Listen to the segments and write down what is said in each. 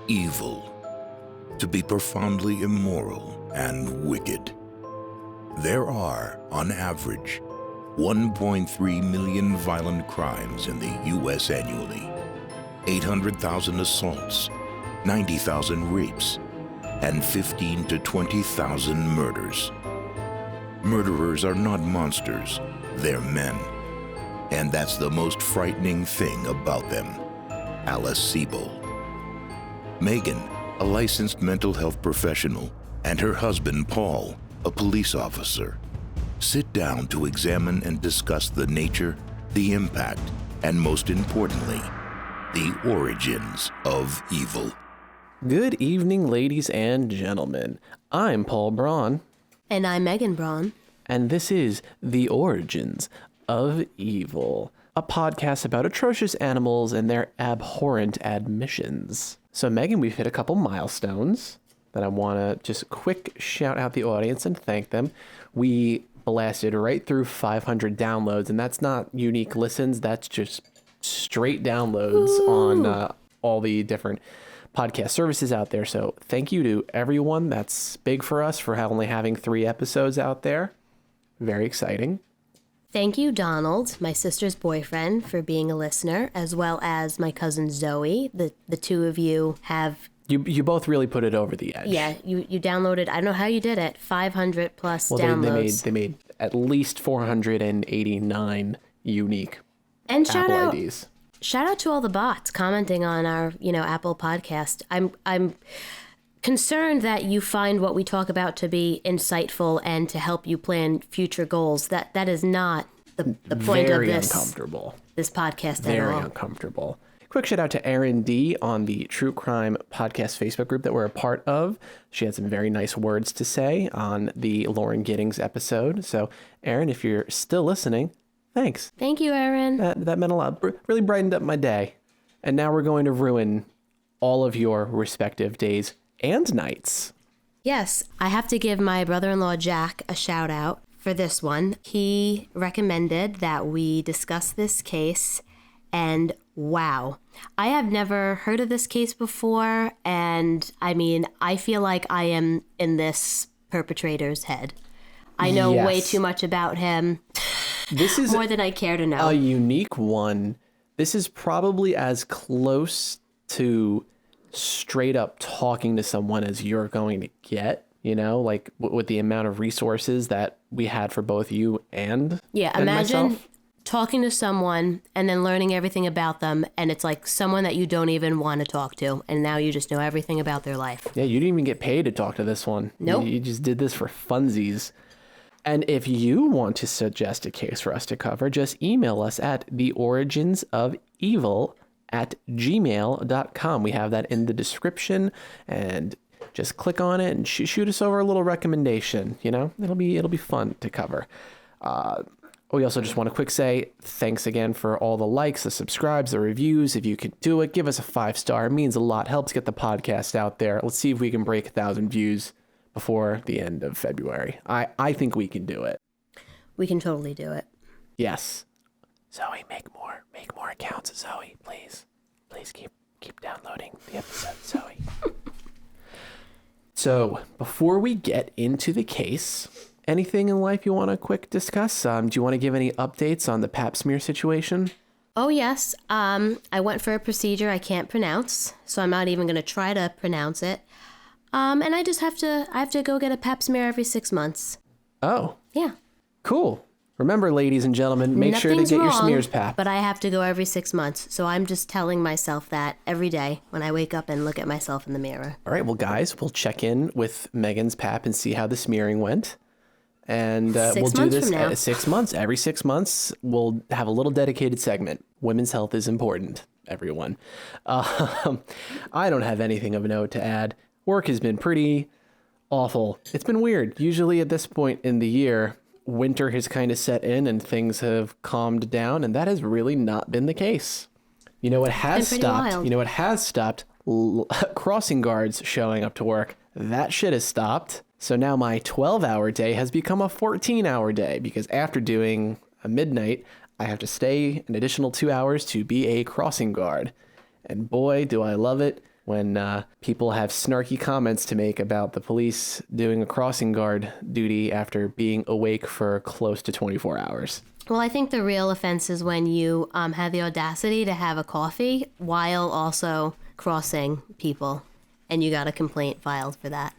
Evil. To be profoundly immoral and wicked. There are, on average, 1.3 million violent crimes in the U.S. annually, 800,000 assaults, 90,000 rapes, and 15 to 20,000 murders. Murderers are not monsters, they're men. And that's the most frightening thing about them. Alice Siebel. Megan, a licensed mental health professional, and her husband, Paul, a police officer, sit down to examine and discuss the nature, the impact, and most importantly, the origins of evil. Good evening, ladies and gentlemen. I'm Paul Braun. And I'm Megan Braun. And this is The Origins of Evil, a podcast about atrocious animals and their abhorrent admissions. So, Megan, we've hit a couple milestones that I want to just quick shout out the audience and thank them. We blasted right through 500 downloads, and that's not unique listens. That's just straight downloads on all the different podcast services out there. So thank you to everyone. That's big for us for only having 3 episodes out there. Very exciting. Thank you, Donald, my sister's boyfriend, for being a listener, as well as my cousin Zoe. The two of you have... You both really put it over the edge. Yeah, you downloaded, I don't know how you did it, 500 plus downloads. They made at least 489 unique and Apple IDs. Shout out to all the bots commenting on our, Apple podcast. I'm concerned that you find what we talk about to be insightful and to help you plan future goals. That is not the point of this podcast at all. Very uncomfortable. Quick shout out to Erin D on the True Crime Podcast Facebook group that we're a part of. She had some very nice words to say on the Lauren Giddings episode. So, Erin, if you're still listening, thanks. Thank you, Erin. That meant a lot. Really brightened up my day. And now we're going to ruin all of your respective days and nights. Yes, I have to give my brother-in-law Jack a shout out for this one. He recommended that we discuss this case, and wow, I have never heard of this case before, and I feel like I am in this perpetrator's head. I know way too much about him. This is more than I care to know. A unique one. This is probably as close to straight up talking to someone as you're going to get, like with the amount of resources that we had for both you and imagine myself. Talking to someone and then learning everything about them, and it's like someone that you don't even want to talk to, and now you just know everything about their life. Yeah, you didn't even get paid to talk to this one. Nope. You just did this for funsies. And if you want to suggest a case for us to cover, just email us at theoriginsofevil@gmail.com. We have that in the description, and just click on it and shoot us over a little recommendation. It'll be fun to cover. We also just want to quick say thanks again for all the likes, the subscribes, the reviews. If you could do it, give us a 5-star. It means a lot. Helps get the podcast out there. Let's see if we can break 1,000 views before the end of February. I think we can do it. We can totally do it. Yes. Zoe, make more accounts, Zoe, please. Please keep downloading the episode, Zoe. So, before we get into the case, anything in life you want to quick discuss? Do you want to give any updates on the pap smear situation? Oh, yes. I went for a procedure I can't pronounce, so I'm not even going to try to pronounce it. And I have to go get a pap smear every 6 months. Oh. Yeah. Cool. Remember, ladies and gentlemen, make sure to get your smears papped. But I have to go every 6 months, so I'm just telling myself that every day when I wake up and look at myself in the mirror. All right, well, guys, we'll check in with Megan's pap and see how the smearing went. And we'll do this 6 months. Every 6 months, we'll have a little dedicated segment. Women's health is important, everyone. I don't have anything of note to add. Work has been pretty awful. It's been weird. Usually at this point in the year, winter has kind of set in and things have calmed down, and that has really not been the case. You know what has stopped? Crossing guards showing up to work. That shit has stopped. So now my 12-hour day has become a 14-hour day because after doing a midnight, I have to stay an additional 2 hours to be a crossing guard. And boy, do I love it. when people have snarky comments to make about the police doing a crossing guard duty after being awake for close to 24 hours. Well, I think the real offense is when you have the audacity to have a coffee while also crossing people, and you got a complaint filed for that.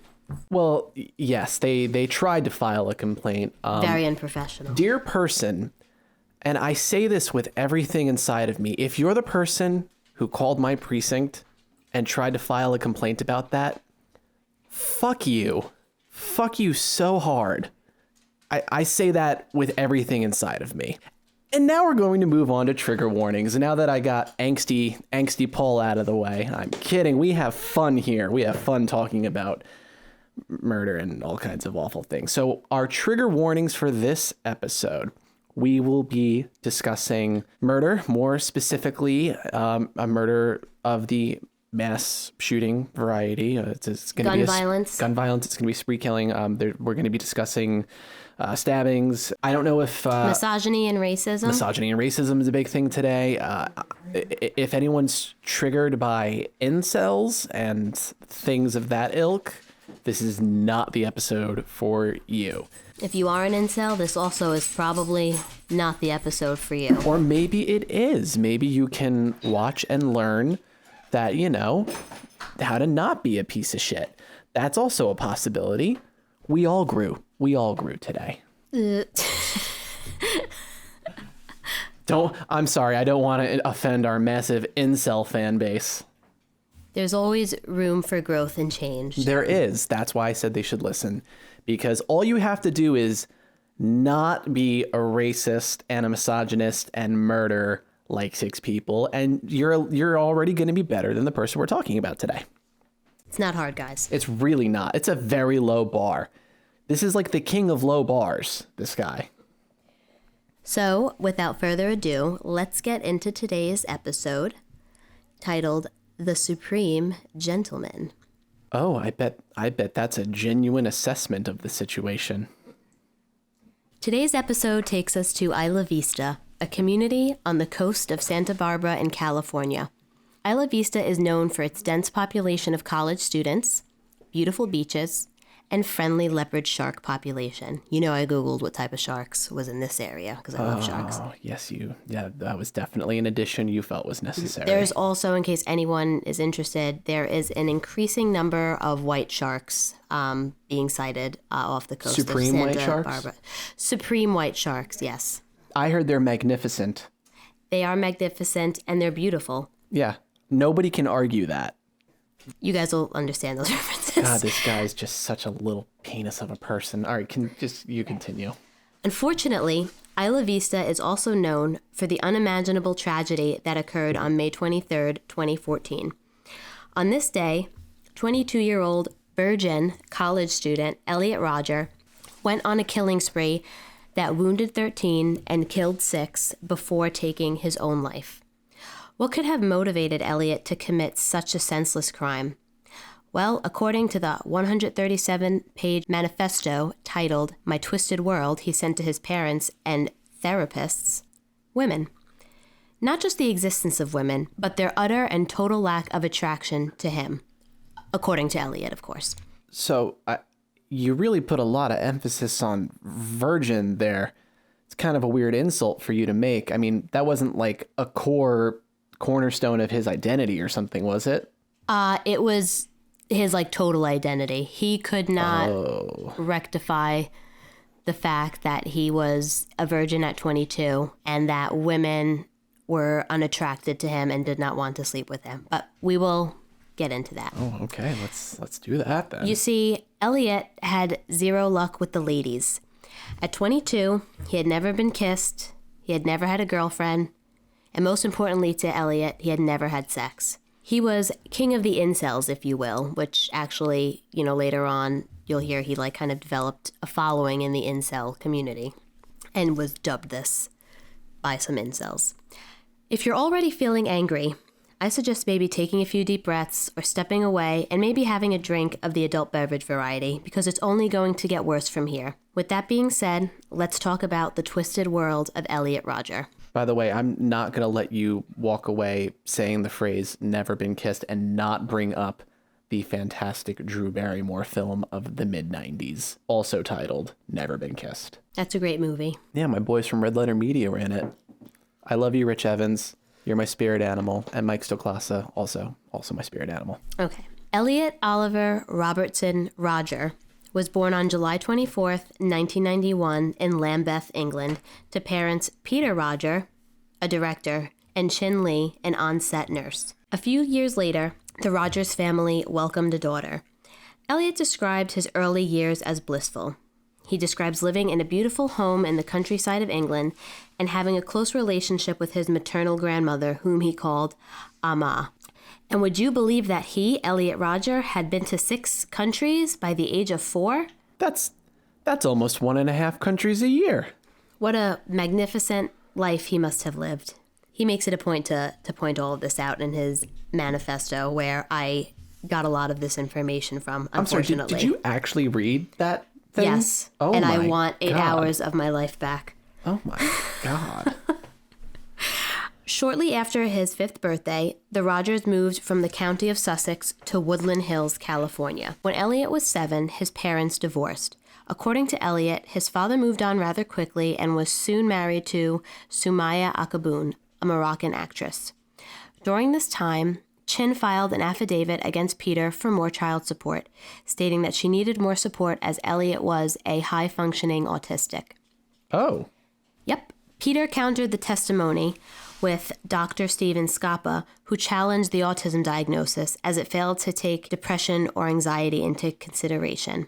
Well, yes, they tried to file a complaint. Very unprofessional. Dear person, and I say this with everything inside of me, if you're the person who called my precinct and tried to file a complaint about that, fuck you. Fuck you so hard. I say that with everything inside of me. And now we're going to move on to trigger warnings. Now that I got angsty Paul out of the way, I'm kidding. We have fun here. We have fun talking about murder and all kinds of awful things. So our trigger warnings for this episode, we will be discussing murder, more specifically a murder of the mass shooting variety. It's going to be violence. Gun violence. It's going to be spree killing. We're going to be discussing stabbings. I don't know if misogyny and racism. Misogyny and racism is a big thing today. If anyone's triggered by incels and things of that ilk, this is not the episode for you. If you are an incel, this also is probably not the episode for you. Or maybe it is. Maybe you can watch and learn that, you know, how to not be a piece of shit. That's also a possibility. We all grew. We all grew today. I'm sorry. I don't want to offend our massive incel fan base. There's always room for growth and change. There is. That's why I said they should listen. Because all you have to do is not be a racist and a misogynist and murder like 6 people, and you're already going to be better than the person we're talking about today. It's not hard, guys. It's really not. It's a very low bar. This is like the king of low bars, this guy. So, without further ado, let's get into today's episode titled The Supreme Gentleman. Oh, I bet that's a genuine assessment of the situation. Today's episode takes us to Isla Vista, a community on the coast of Santa Barbara in California. Isla Vista is known for its dense population of college students, beautiful beaches, and friendly leopard shark population. You know, I Googled what type of sharks was in this area because I love sharks. Oh, yes, that was definitely an addition you felt was necessary. There's also, in case anyone is interested, there is an increasing number of white sharks being sighted off the coast of Santa Barbara. White sharks? Supreme white sharks, yes. I heard they're magnificent. They are magnificent and they're beautiful. Yeah, nobody can argue that. You guys will understand those references. God, this guy's just such a little penis of a person. All right, you continue. Unfortunately, Isla Vista is also known for the unimaginable tragedy that occurred on May 23rd, 2014. On this day, 22-year-old virgin college student Elliot Rodger went on a killing spree that wounded 13 and killed 6 before taking his own life. What could have motivated Elliot to commit such a senseless crime? Well, according to the 137-page manifesto titled My Twisted World he sent to his parents and therapists, women. Not just the existence of women, but their utter and total lack of attraction to him. According to Elliot, of course. So, you really put a lot of emphasis on virgin there. It's kind of a weird insult for you to make. I mean, that wasn't like a cornerstone of his identity or something, was it? It was his total identity. He could not rectify the fact that he was a virgin at 22 and that women were unattracted to him and did not want to sleep with him. But we will get into that. Oh, okay. Let's do that then. You see, Elliot had zero luck with the ladies. At 22, he had never been kissed. He had never had a girlfriend. And most importantly to Elliot, he had never had sex. He was king of the incels, if you will, which actually, later on, you'll hear he kind of developed a following in the incel community and was dubbed this by some incels. If you're already feeling angry, I suggest maybe taking a few deep breaths or stepping away and maybe having a drink of the adult beverage variety because it's only going to get worse from here. With that being said, let's talk about the twisted world of Elliot Rodger. By the way, I'm not going to let you walk away saying the phrase never been kissed and not bring up the fantastic Drew Barrymore film of the mid-90s, also titled Never Been Kissed. That's a great movie. Yeah, my boys from Red Letter Media were in it. I love you, Rich Evans. You're my spirit animal. And Mike Stoklasa, also my spirit animal. Okay. Elliot Oliver Robertson Rodger was born on July 24th, 1991 in Lambeth, England, to parents Peter Rodger, a director, and Chin Lee, an on-set nurse. A few years later, the Rodgers family welcomed a daughter. Elliot described his early years as blissful. He describes living in a beautiful home in the countryside of England and having a close relationship with his maternal grandmother, whom he called Amma. And would you believe that he, Elliot Rodger, had been to 6 countries by the age of 4? That's almost 1.5 countries a year. What a magnificent life he must have lived. He makes it a point to point all of this out in his manifesto, where I got a lot of this information from, unfortunately. I'm sorry, did you actually read that thing? Yes, and I want 8 hours of my life back. Oh my God. Shortly after his 5th birthday, the Rodgers moved from the county of Sussex to Woodland Hills, California. When Elliot was 7, his parents divorced. According to Elliot, his father moved on rather quickly and was soon married to Sumaya Akabun, a Moroccan actress. During this time, Chen filed an affidavit against Peter for more child support, stating that she needed more support as Elliot was a high-functioning autistic. Oh. Yep. Peter countered the testimony with Dr. Stephen Scapa, who challenged the autism diagnosis as it failed to take depression or anxiety into consideration.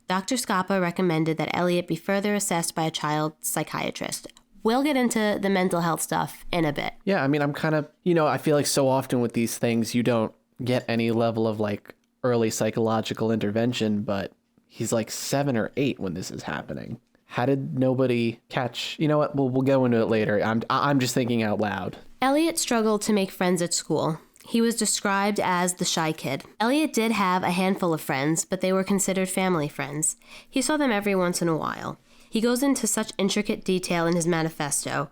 Dr. Scapa recommended that Elliot be further assessed by a child psychiatrist. We'll get into the mental health stuff in a bit. Yeah, I mean, I'm kind of, I feel like so often with these things, you don't get any level of like early psychological intervention, but he's like 7 or 8 when this is happening. How did nobody catch? You know what? We'll go into it later. I'm just thinking out loud. Elliot struggled to make friends at school. He was described as the shy kid. Elliot did have a handful of friends, but they were considered family friends. He saw them every once in a while. He goes into such intricate detail in his manifesto.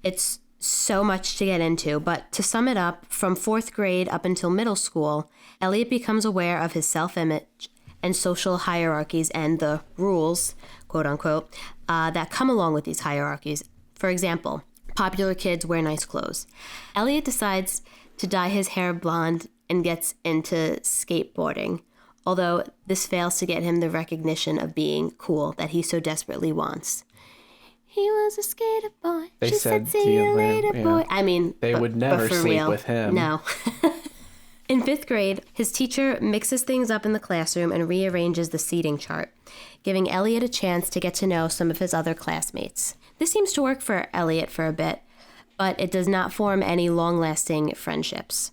It's so much to get into, but to sum it up, from 4th grade up until middle school, Elliot becomes aware of his self-image and social hierarchies and the rules, quote unquote, that come along with these hierarchies. For example, popular kids wear nice clothes. Elliot decides to dye his hair blonde and gets into skateboarding, although this fails to get him the recognition of being cool that he so desperately wants. He was a skater boy. They she said, see you later, boy. I mean, they would never sleep real. With him. No. In 5th grade, his teacher mixes things up in the classroom and rearranges the seating chart, giving Elliot a chance to get to know some of his other classmates. This seems to work for Elliot for a bit, but it does not form any long-lasting friendships.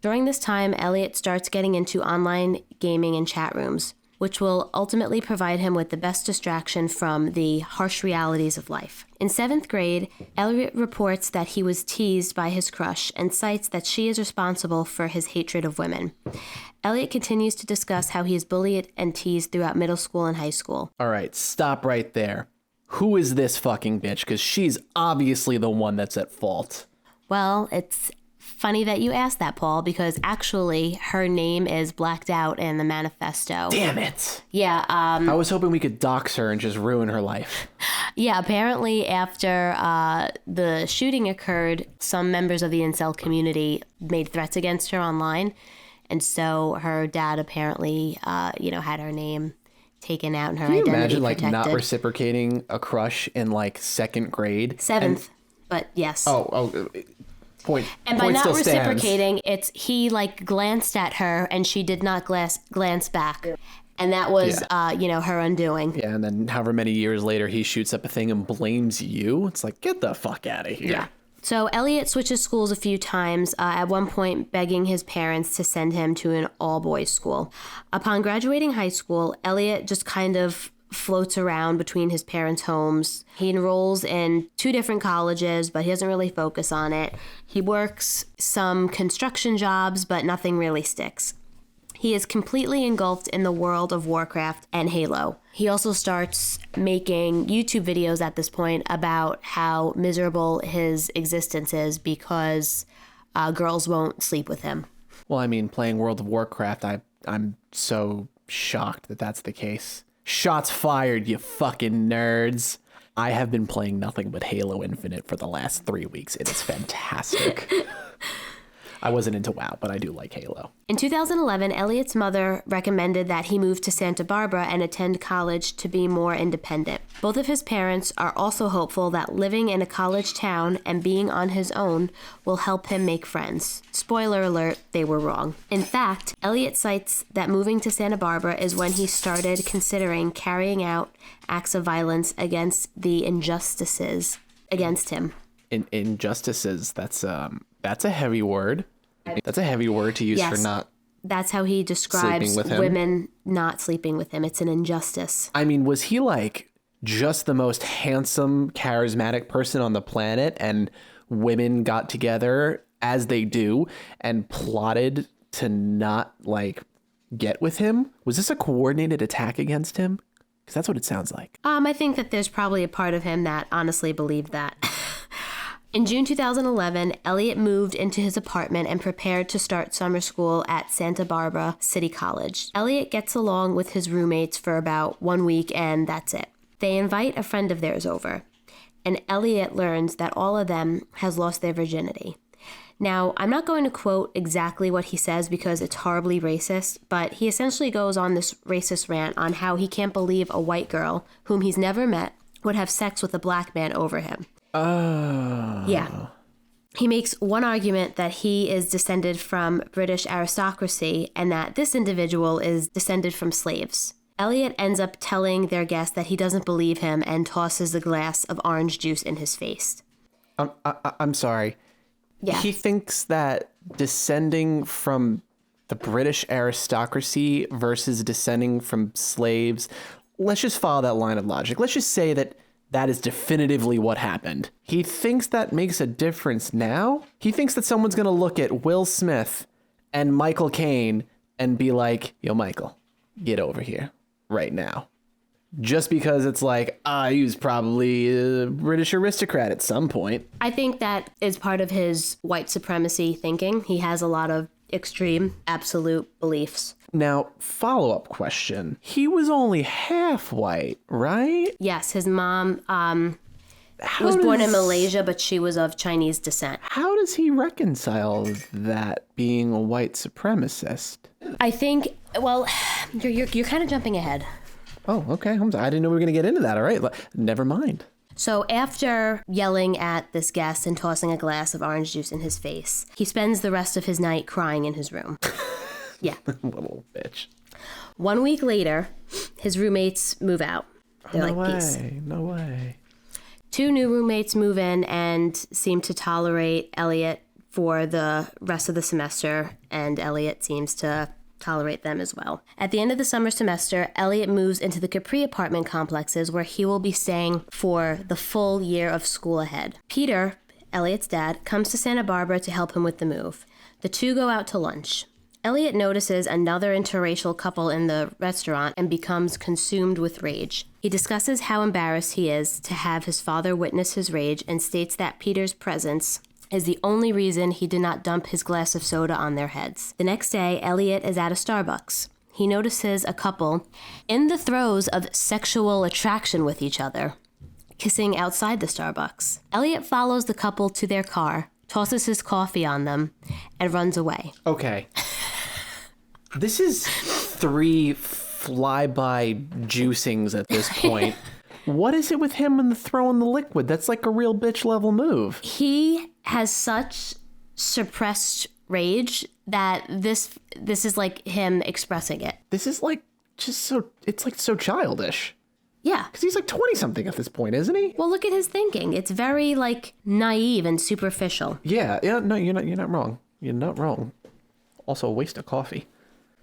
During this time, Elliot starts getting into online gaming and chat rooms, which will ultimately provide him with the best distraction from the harsh realities of life. In 7th grade, Elliot reports that he was teased by his crush and cites that she is responsible for his hatred of women. Elliot continues to discuss how he is bullied and teased throughout middle school and high school. All right, stop right there. Who is this fucking bitch? Because she's obviously the one that's at fault. Well, it's funny that you asked that, Paul, because actually her name is blacked out in the manifesto. Damn it. Yeah. I was hoping we could dox her and just ruin her life. Yeah, apparently after the shooting occurred, some members of the Incel community made threats against her online. And so her dad apparently, had her name taken out and her identity protected. Can you imagine, not reciprocating a crush in, 2nd grade? 7th, but yes. Oh. And by not reciprocating, it's he glanced at her and she did not glance back. And that was, her undoing. Yeah, and then however many years later, he shoots up a thing and blames you. It's like, get the fuck out of here. Yeah. So Elliot switches schools a few times, at one point begging his parents to send him to an all-boys school. Upon graduating high school, Elliot just kind of floats around between his parents' homes. He enrolls in 2 different colleges, but he doesn't really focus on it. He works some construction jobs, but nothing really sticks. He is completely engulfed in the world of Warcraft and Halo. He also starts making YouTube videos at this point about how miserable his existence is because girls won't sleep with him. Well, I mean, playing World of Warcraft, I'm so shocked that that's the case. Shots fired, you fucking nerds. I have been playing nothing but Halo Infinite for the last 3 weeks. It is fantastic. I wasn't into WoW, but I do like Halo. In 2011, Elliott's mother recommended that he move to Santa Barbara and attend college to be more independent. Both of his parents are also hopeful that living in a college town and being on his own will help him make friends. Spoiler alert, they were wrong. In fact, Elliott cites that moving to Santa Barbara is when he started considering carrying out acts of violence against the injustices against him. Injustices, that's a heavy word. That's a heavy word to use for not. That's how he describes women not sleeping with him. It's an injustice. I mean, was he like just the most handsome, charismatic person on the planet and women got together as they do and plotted to not like get with him? Was this a coordinated attack against him? Because that's what it sounds like. I think that there's probably a part of him that honestly believed that. In June 2011, Elliott moved into his apartment and prepared to start summer school at Santa Barbara City College. Elliott gets along with his roommates for about 1 week, and that's it. They invite a friend of theirs over, and Elliott learns that all of them has lost their virginity. Now, I'm not going to quote exactly what he says because it's horribly racist, but he essentially goes on this racist rant on how he can't believe a white girl, whom he's never met, would have sex with a black man over him. Oh. Yeah. He makes one argument that he is descended from British aristocracy and that this individual is descended from slaves. Elliott ends up telling their guest that he doesn't believe him and tosses a glass of orange juice in his face. I'm sorry. Yeah. He thinks that descending from the British aristocracy versus descending from slaves, let's just follow that line of logic. Let's just say that that is definitively what happened. He thinks that makes a difference now? He thinks that someone's going to look at Will Smith and Michael Caine and be like, yo, Michael, get over here right now. Just because it's like, he was probably a British aristocrat at some point. I think that is part of his white supremacy thinking. He has a lot of extreme, absolute beliefs. Now, follow-up question. He was only half white, right? Yes, his mom was born in Malaysia, but she was of Chinese descent. How does he reconcile that being a white supremacist? I think, well, you're kind of jumping ahead. Oh, okay. I didn't know we were going to get into that. All right. Never mind. So after yelling at this guest and tossing a glass of orange juice in his face, he spends the rest of his night crying in his room. Yeah. Little bitch. 1 week later, his roommates move out. They're peace. No way. 2 new roommates move in and seem to tolerate Elliott for the rest of the semester, and Elliott seems to tolerate them as well. At the end of the summer semester, Elliott moves into the Capri apartment complexes where he will be staying for the full year of school ahead. Peter, Elliott's dad, comes to Santa Barbara to help him with the move. The two go out to lunch. Elliott notices another interracial couple in the restaurant and becomes consumed with rage. He discusses how embarrassed he is to have his father witness his rage and states that Peter's presence is the only reason he did not dump his glass of soda on their heads. The next day, Elliott is at a Starbucks. He notices a couple in the throes of sexual attraction with each other, kissing outside the Starbucks. Elliott follows the couple to their car, tosses his coffee on them, and runs away. Okay. This is 3 flyby juicings at this point. What is it with him and the throwing the liquid? That's like a real bitch level move. He has such suppressed rage that this is like him expressing it. This is like it's like so childish. Yeah. Because he's like 20 something at this point, isn't he? Well, look at his thinking. It's very like naive and superficial. Yeah, no, you're not wrong. You're not wrong. Also a waste of coffee.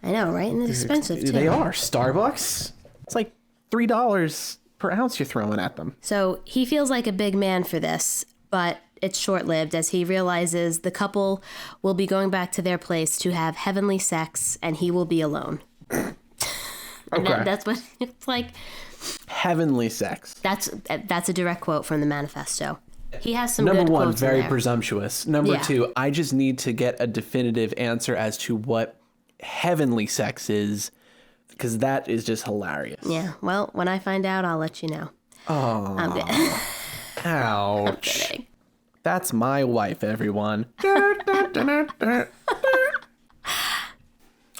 I know, right? And it's expensive too. They are. Starbucks. It's like $3 per ounce you're throwing at them. So he feels like a big man for this, but it's short-lived as he realizes the couple will be going back to their place to have heavenly sex and he will be alone. Okay. That's what it's like. Heavenly sex. That's a direct quote from the manifesto. He has some Number good one, quotes very in there. presumptuous. Number two, I just need to get a definitive answer as to what heavenly sex is, because that is just hilarious. Yeah, well, when I find out, I'll let you know. Oh, I'm kidding. Ouch. I'm kidding. That's my wife, everyone.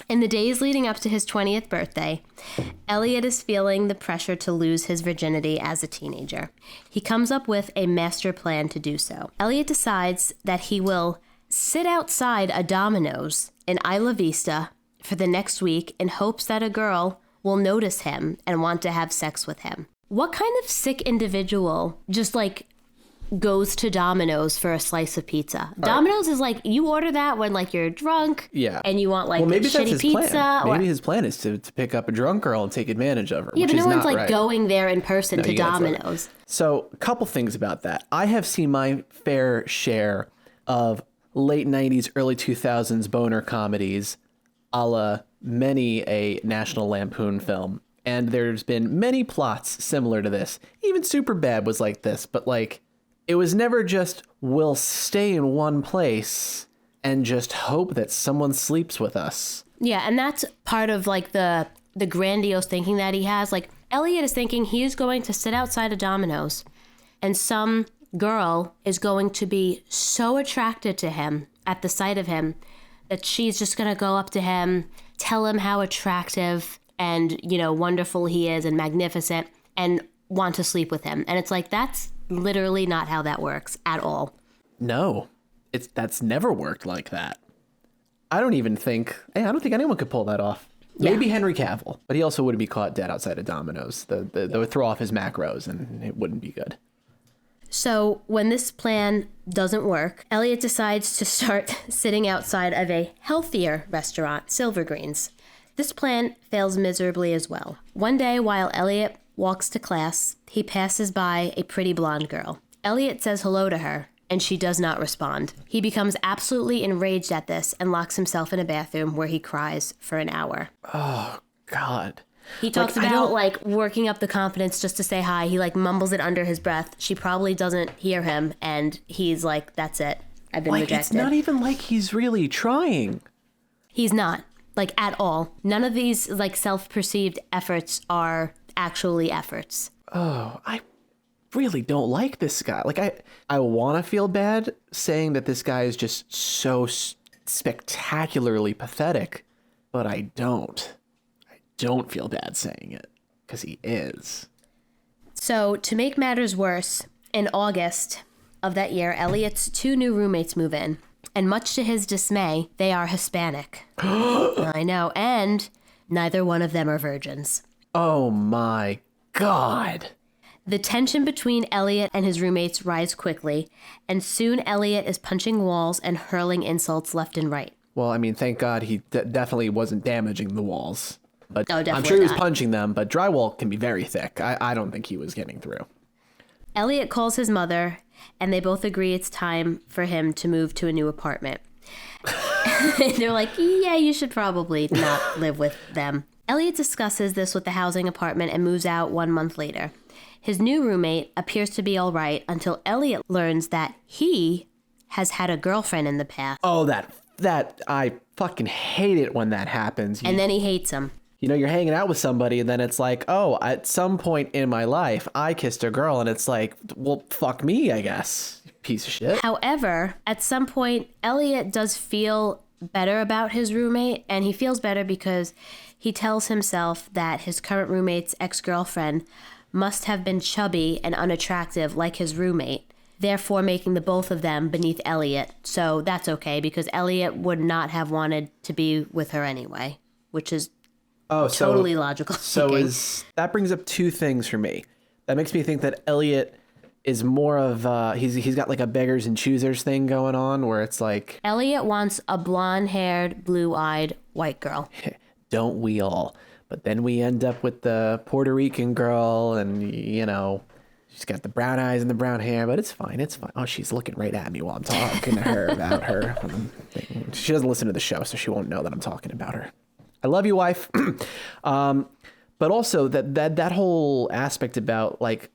In the days leading up to his 20th birthday, Elliot is feeling the pressure to lose his virginity as a teenager. He comes up with a master plan to do so. Elliot decides that he will sit outside a Domino's in Isla Vista for the next week in hopes that a girl will notice him and want to have sex with him. What kind of sick individual just like goes to Domino's for a slice of pizza? Domino's is like, you order that when like you're drunk, and you want like maybe shitty that's his pizza. Plan. Maybe his plan is to pick up a drunk girl and take advantage of her. Yeah, which but no is one's not like right. going there in person to Domino's. So a couple things about that. I have seen my fair share of late 90s, early 2000s boner comedies, a la many a National Lampoon film. And there's been many plots similar to this. Even Superbad was like this, but like, it was never just, we'll stay in one place and just hope that someone sleeps with us. Yeah, and that's part of like the grandiose thinking that he has. Like, Elliot is thinking he's going to sit outside of Domino's and some girl is going to be so attracted to him at the sight of him that she's just going to go up to him, tell him how attractive and, you know, wonderful he is and magnificent and want to sleep with him. And it's like, that's literally not how that works at all. No, that's never worked like that. I don't think anyone could pull that off. Yeah. Maybe Henry Cavill, but he also would be caught dead outside of Domino's. They would throw off his macros and it wouldn't be good. So when this plan doesn't work, Elliot decides to start sitting outside of a healthier restaurant, Silvergreens. This plan fails miserably as well. One day while Elliot walks to class, he passes by a pretty blonde girl. Elliot says hello to her, and she does not respond. He becomes absolutely enraged at this and locks himself in a bathroom where he cries for an hour. Oh, God. He talks about, like, working up the confidence just to say hi. He, like, mumbles it under his breath. She probably doesn't hear him, and he's like, that's it. I've been rejected. It's not even like he's really trying. He's not, like, at all. None of these, like, self-perceived efforts are actually efforts. Oh, I really don't like this guy. Like, I want to feel bad saying that this guy is just so spectacularly pathetic, but I don't. I don't feel bad saying it, because he is. So, to make matters worse, in August of that year, Elliot's 2 new roommates move in, and much to his dismay, they are Hispanic. I know, and neither one of them are virgins. Oh my God. The tension between Elliot and his roommates rise quickly, and soon Elliot is punching walls and hurling insults left and right. Well, I mean, thank God he definitely wasn't damaging the walls. But I'm sure he was punching them, but drywall can be very thick. I don't think he was getting through. Elliot calls his mother, and they both agree it's time for him to move to a new apartment. They're like, yeah, you should probably not live with them. Elliot discusses this with the housing apartment and moves out 1 month later. His new roommate appears to be all right until Elliot learns that he has had a girlfriend in the past. Oh, that I fucking hate it when that happens. And then he hates him. You know, you're hanging out with somebody and then it's like, oh, at some point in my life, I kissed a girl, and it's like, well, fuck me, I guess. Piece of shit. However, at some point, Elliot does feel better about his roommate, and he feels better because he tells himself that his current roommate's ex-girlfriend must have been chubby and unattractive like his roommate, therefore making the both of them beneath Elliot. So that's okay, because Elliot would not have wanted to be with her anyway, which is totally logical. So that brings up 2 things for me. That makes me think that Elliot is more of he's got like a beggars and choosers thing going on, where it's like Elliot wants a blonde-haired, blue-eyed white girl. Don't we all? But then we end up with the Puerto Rican girl, and you know, She's got the brown eyes and the brown hair, but it's fine. It's fine. Oh, she's looking right at me while I'm talking to her about her. She doesn't listen to the show, so she won't know that I'm talking about her. I love you, wife. But also that whole aspect about like,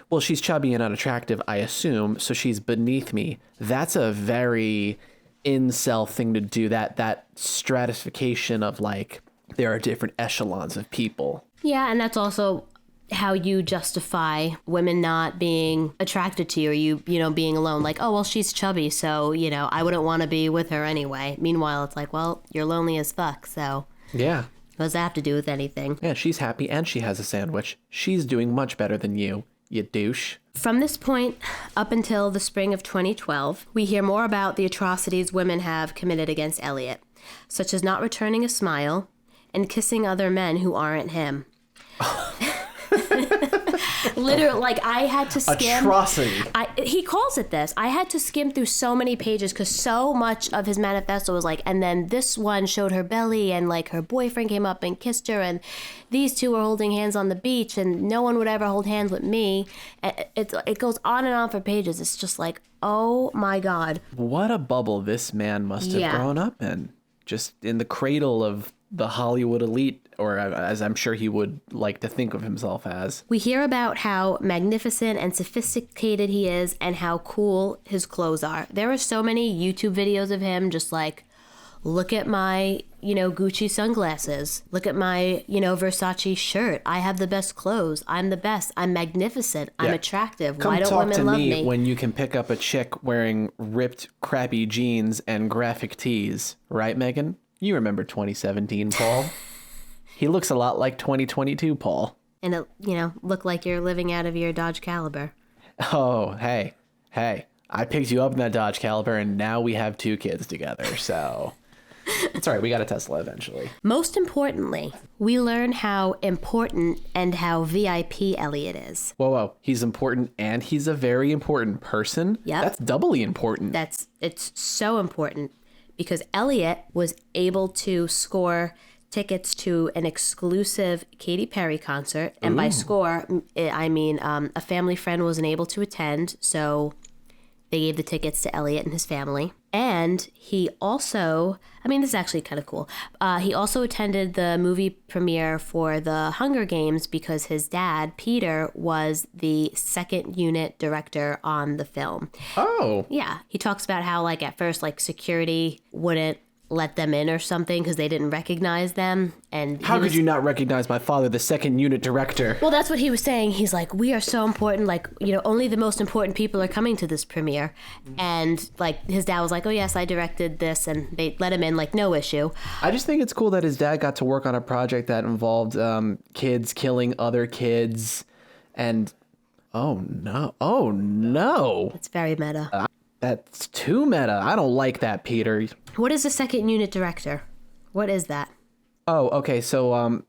well, she's chubby and unattractive, I assume, so she's beneath me. That's a very incel thing to do, that stratification of like, there are different echelons of people. Yeah, and that's also how you justify women not being attracted to you, or you know, being alone. Like, oh, well, she's chubby, so, you know, I wouldn't want to be with her anyway. Meanwhile, it's like, well, you're lonely as fuck, so. Yeah. What does that have to do with anything? Yeah, she's happy and she has a sandwich. She's doing much better than you douche. From this point up until the spring of 2012, we hear more about the atrocities women have committed against Elliot, such as not returning a smile and kissing other men who aren't him. Literally, like, I had to skim. Atrocity. He calls it this. I had to skim through so many pages because so much of his manifesto was like, and then this one showed her belly, and like her boyfriend came up and kissed her, and these two were holding hands on the beach, and no one would ever hold hands with me. It goes on and on for pages. It's just like, oh my God. What a bubble this man must have grown up in. Just in the cradle of the Hollywood elite, or as I'm sure he would like to think of himself as. We hear about how magnificent and sophisticated he is and how cool his clothes are. There are so many YouTube videos of him just like, look at my, you know, Gucci sunglasses. Look at my, you know, Versace shirt. I have the best clothes. I'm the best. I'm magnificent. I'm attractive. Why don't women love me? Come talk to me when you can pick up a chick wearing ripped, crappy jeans and graphic tees. Right, Megan? You remember 2017, Paul. He looks a lot like 2022, Paul. And it, you know, look like you're living out of your Dodge Caliber. Oh, hey. I picked you up in that Dodge Caliber, and now we have 2 kids together, so... It's all right, we got a Tesla eventually. Most importantly, we learn how important and how VIP Elliot is. Whoa. He's important, and he's a very important person? Yep. That's doubly important. It's so important. Because Elliot was able to score tickets to an exclusive Katy Perry concert. And by score, I mean a family friend wasn't able to attend, so they gave the tickets to Elliot and his family. And he also, I mean, this is actually kind of cool. He also attended the movie premiere for The Hunger Games because his dad, Peter, was the second unit director on the film. Oh. Yeah. He talks about how, like, at first, like, security wouldn't let them in or something because they didn't recognize them. And how could you not recognize my father, the second unit director? Well, that's what he was saying. He's like, we are so important. Like, you know, only the most important people are coming to this premiere. And like his dad was like, oh yes, I directed this, and they let him in, like, no issue. I just think it's cool that his dad got to work on a project that involved kids killing other kids, and oh no, it's very meta. That's too meta. I don't like that, Peter. What is a second unit director? What is that? Oh, okay. So on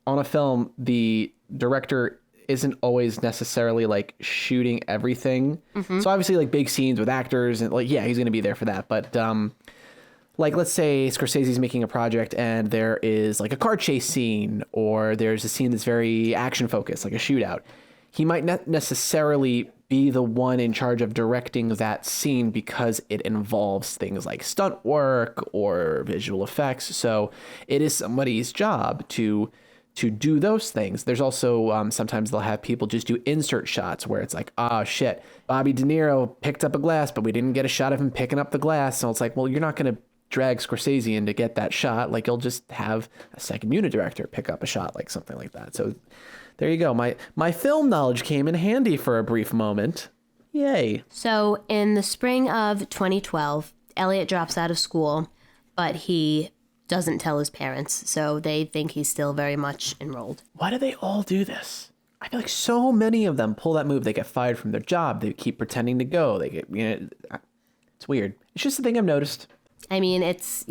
a film, the director isn't always necessarily like shooting everything. Mm-hmm. So obviously like big scenes with actors and like, yeah, he's going to be there for that. But like, let's say Scorsese's making a project and there is like a car chase scene, or there's a scene that's very action focused, like a shootout. He might not necessarily be the one in charge of directing that scene because it involves things like stunt work or visual effects. So it is somebody's job to do those things. There's also sometimes they'll have people just do insert shots where it's like, oh shit, Bobby De Niro picked up a glass, but we didn't get a shot of him picking up the glass. So it's like, well, you're not going to drag Scorsese in to get that shot. Like, you'll just have a second unit director pick up a shot, like something like that. So there you go. My film knowledge came in handy for a brief moment. Yay. So in the spring of 2012, Elliot drops out of school, but he doesn't tell his parents, so they think he's still very much enrolled. Why do they all do this? I feel like so many of them pull that move. They get fired from their job. They keep pretending to go. They get, it's weird. It's just a thing I've noticed. I mean, it's,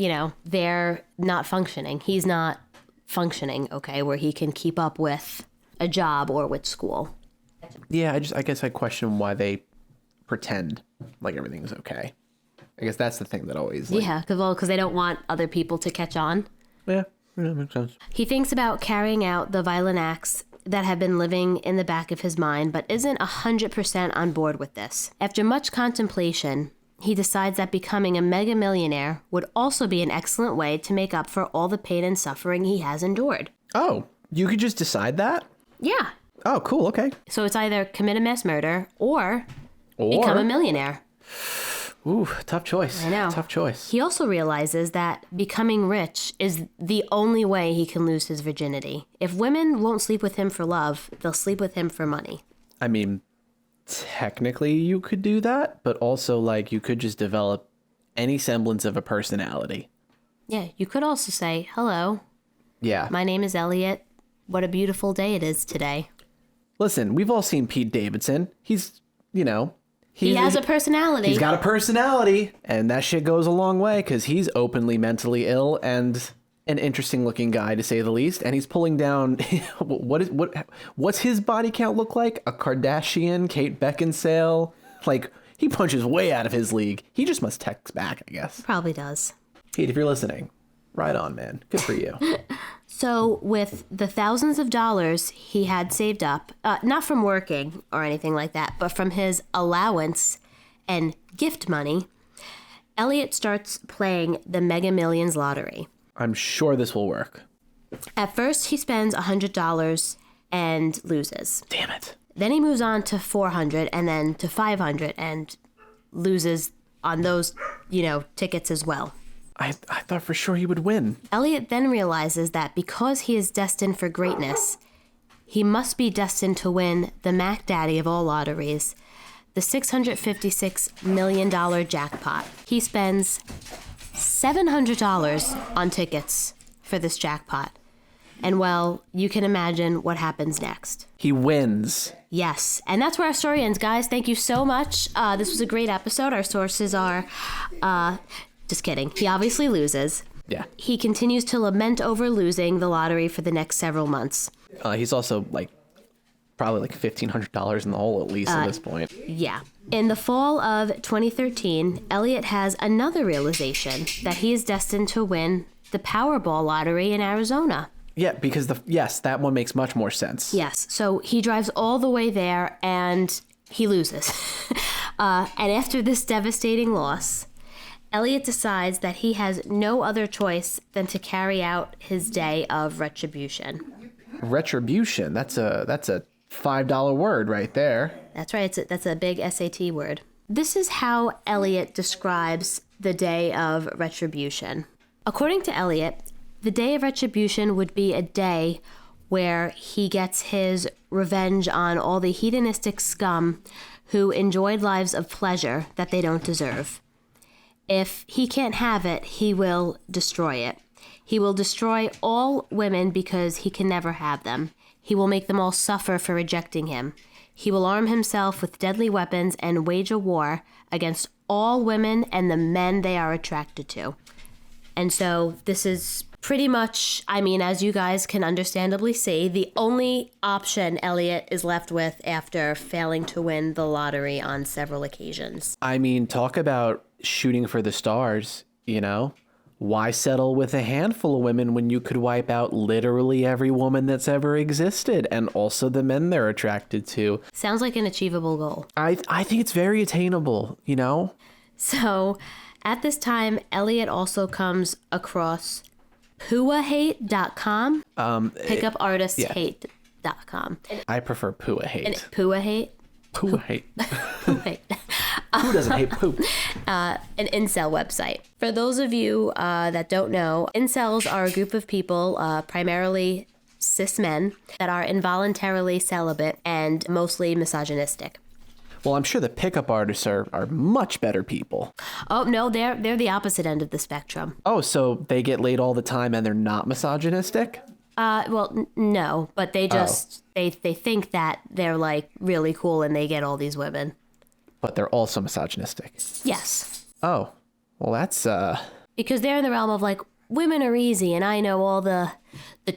they're not functioning. He's not functioning, okay, where he can keep up with a job or with school. Yeah, I guess I question why they pretend like everything's okay. I guess that's the thing that always... Yeah, because they don't want other people to catch on. Yeah, makes sense. He thinks about carrying out the violent acts that have been living in the back of his mind, but isn't 100% on board with this. After much contemplation, he decides that becoming a mega millionaire would also be an excellent way to make up for all the pain and suffering he has endured. Oh, you could just decide that? Yeah. Oh, cool. Okay. So it's either commit a mass murder or become a millionaire. Ooh, tough choice. I know. Tough choice. He also realizes that becoming rich is the only way he can lose his virginity. If women won't sleep with him for love, they'll sleep with him for money. I mean, technically you could do that, but also like you could just develop any semblance of a personality. Yeah, you could also say, hello. Yeah. My name is Elliot. What a beautiful day it is today. Listen, we've all seen Pete Davidson. He's, you know... He has a personality. He's got a personality. And that shit goes a long way because he's openly mentally ill and an interesting looking guy, to say the least. And he's pulling down... What's his body count look like? A Kardashian, Kate Beckinsale? Like, he punches way out of his league. He just must text back, I guess. Probably does. Pete, if you're listening, right on, man. Good for you. So with the thousands of dollars he had saved up, not from working or anything like that, but from his allowance and gift money, Elliot starts playing the Mega Millions lottery. I'm sure this will work. At first, he spends $100 and loses. Damn it. Then he moves on to $400 and then to $500 and loses on those, tickets as well. I thought for sure he would win. Elliot then realizes that because he is destined for greatness, he must be destined to win the Mac Daddy of all lotteries, the $656 million jackpot. He spends $700 on tickets for this jackpot. And well, you can imagine what happens next. He wins. Yes. And that's where our story ends, guys. Thank you so much. This was a great episode. Our sources are... Just kidding. He obviously loses. Yeah. He continues to lament over losing the lottery for the next several months. He's also probably $1,500 in the hole at least at this point. Yeah. In the fall of 2013, Elliot has another realization that he is destined to win the Powerball lottery in Arizona. Yeah, because that one makes much more sense. Yes. So he drives all the way there and he loses. And after this devastating loss, Elliot decides that he has no other choice than to carry out his day of retribution. Retribution? That's a $5 word right there. That's right. That's a big SAT word. This is how Elliot describes the day of retribution. According to Elliot, the day of retribution would be a day where he gets his revenge on all the hedonistic scum who enjoyed lives of pleasure that they don't deserve. If he can't have it, he will destroy it. He will destroy all women because he can never have them. He will make them all suffer for rejecting him. He will arm himself with deadly weapons and wage a war against all women and the men they are attracted to. And so this is pretty much, as you guys can understandably see, the only option Elliot is left with after failing to win the lottery on several occasions. Talk about shooting for the stars, Why settle with a handful of women when you could wipe out literally every woman that's ever existed and also the men they're attracted to? Sounds like an achievable goal. I think it's very attainable, So at this time, Elliot also comes across PuaHate.com, pickupartisthate.com. I prefer Pua Hate. And Pua Hate? Pua Hate. Pua Hate. Who doesn't hate poop? An incel website. For those of you that don't know, incels are a group of people, primarily cis men, that are involuntarily celibate and mostly misogynistic. Well, I'm sure the pickup artists are much better people. Oh, no, they're the opposite end of the spectrum. Oh, so they get laid all the time and they're not misogynistic? No, but they just, they think that they're really cool and they get all these women. But they're also misogynistic. Yes. Oh, well, that's... Because they're in the realm of women are easy and I know all the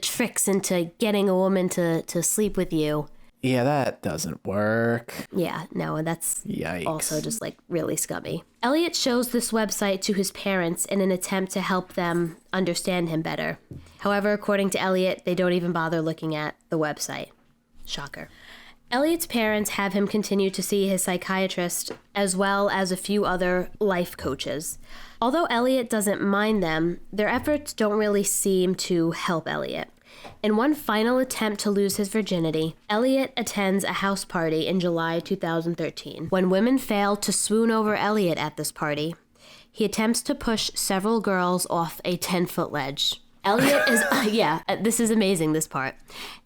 tricks into getting a woman to sleep with you. Yeah, that doesn't work. Yeah, no, and that's Yikes. Also just really scummy. Elliot shows this website to his parents in an attempt to help them understand him better. However, according to Elliot, they don't even bother looking at the website. Shocker. Elliott's parents have him continue to see his psychiatrist as well as a few other life coaches. Although Elliott doesn't mind them, their efforts don't really seem to help Elliott. In one final attempt to lose his virginity, Elliott attends a house party in July 2013. When women fail to swoon over Elliott at this party, he attempts to push several girls off a 10-foot ledge. Elliott is, this is amazing, this part.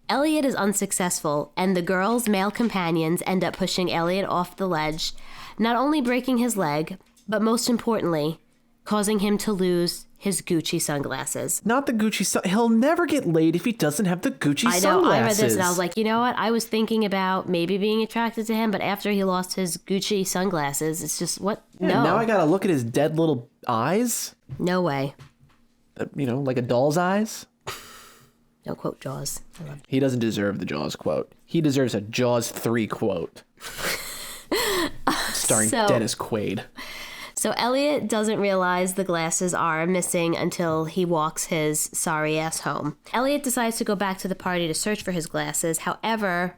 Elliott is unsuccessful, and the girls' male companions end up pushing Elliott off the ledge, not only breaking his leg, but most importantly, causing him to lose his Gucci sunglasses. Not the Gucci he'll never get laid if he doesn't have the Gucci sunglasses. I know, I read this and I was like, you know what? I was thinking about maybe being attracted to him, but after he lost his Gucci sunglasses, it's just, what? Yeah, no. Now I gotta look at his dead little eyes. No way. Like a doll's eyes. Don't quote Jaws. He doesn't deserve the Jaws quote. He deserves a Jaws 3 quote. Starring Dennis Quaid. So Elliott doesn't realize the glasses are missing until he walks his sorry ass home. Elliott decides to go back to the party to search for his glasses. However,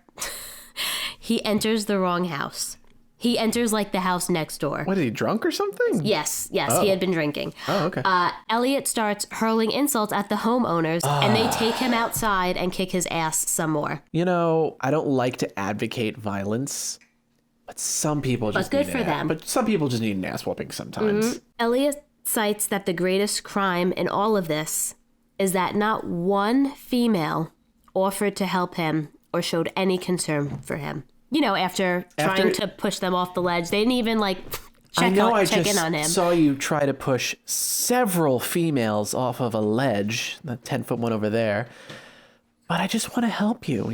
he enters the wrong house. He enters like the house next door. What, is he drunk or something? Yes, he had been drinking. Oh, okay. Elliott starts hurling insults at the homeowners, and they take him outside and kick his ass some more. I don't like to advocate violence, but some people just But good for them. But some people just need an ass whooping sometimes. Mm-hmm. Elliott cites that the greatest crime in all of this is that not one female offered to help him or showed any concern for him. After trying to push them off the ledge, they didn't even check in on him. I saw you try to push several females off of a ledge, the 10-foot one over there. But I just want to help you,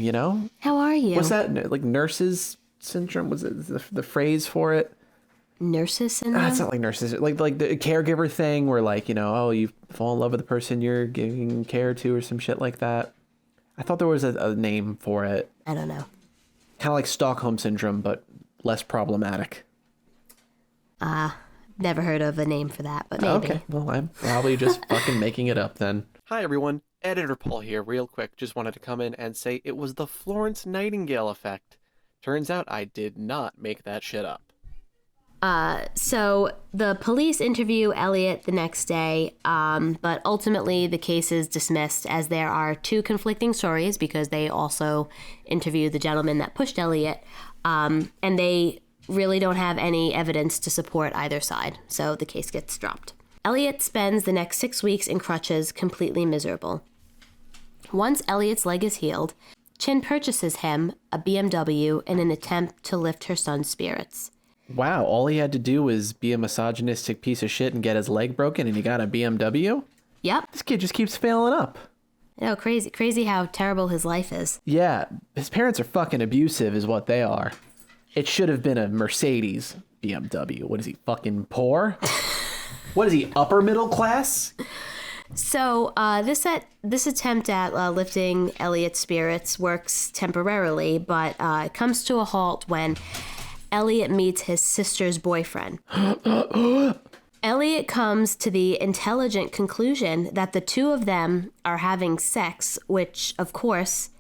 How are you? What's that, like nurses syndrome? Was it the phrase for it? Nurses syndrome? It's not like nurses. Like the caregiver thing where you fall in love with the person you're giving care to or some shit like that. I thought there was a name for it. I don't know. Kind of like Stockholm Syndrome, but less problematic. Never heard of a name for that, but maybe. Okay, well, I'm probably just fucking making it up then. Hi, everyone. Editor Paul here, real quick. Just wanted to come in and say it was the Florence Nightingale effect. Turns out I did not make that shit up. So the police interview Elliott the next day, but ultimately the case is dismissed as there are two conflicting stories because they also interviewed the gentleman that pushed Elliott, and they really don't have any evidence to support either side, so the case gets dropped. Elliott spends the next 6 weeks in crutches, completely miserable. Once Elliott's leg is healed, Chen purchases him a BMW in an attempt to lift her son's spirits. Wow, all he had to do was be a misogynistic piece of shit and get his leg broken and he got a BMW? Yep. This kid just keeps failing up. Crazy how terrible his life is. Yeah, his parents are fucking abusive is what they are. It should have been a Mercedes BMW. What is he, fucking poor? What is he, upper middle class? So this attempt at lifting Elliott's spirits works temporarily, but it comes to a halt when Elliott meets his sister's boyfriend. Elliott comes to the intelligent conclusion that the two of them are having sex, which, of course,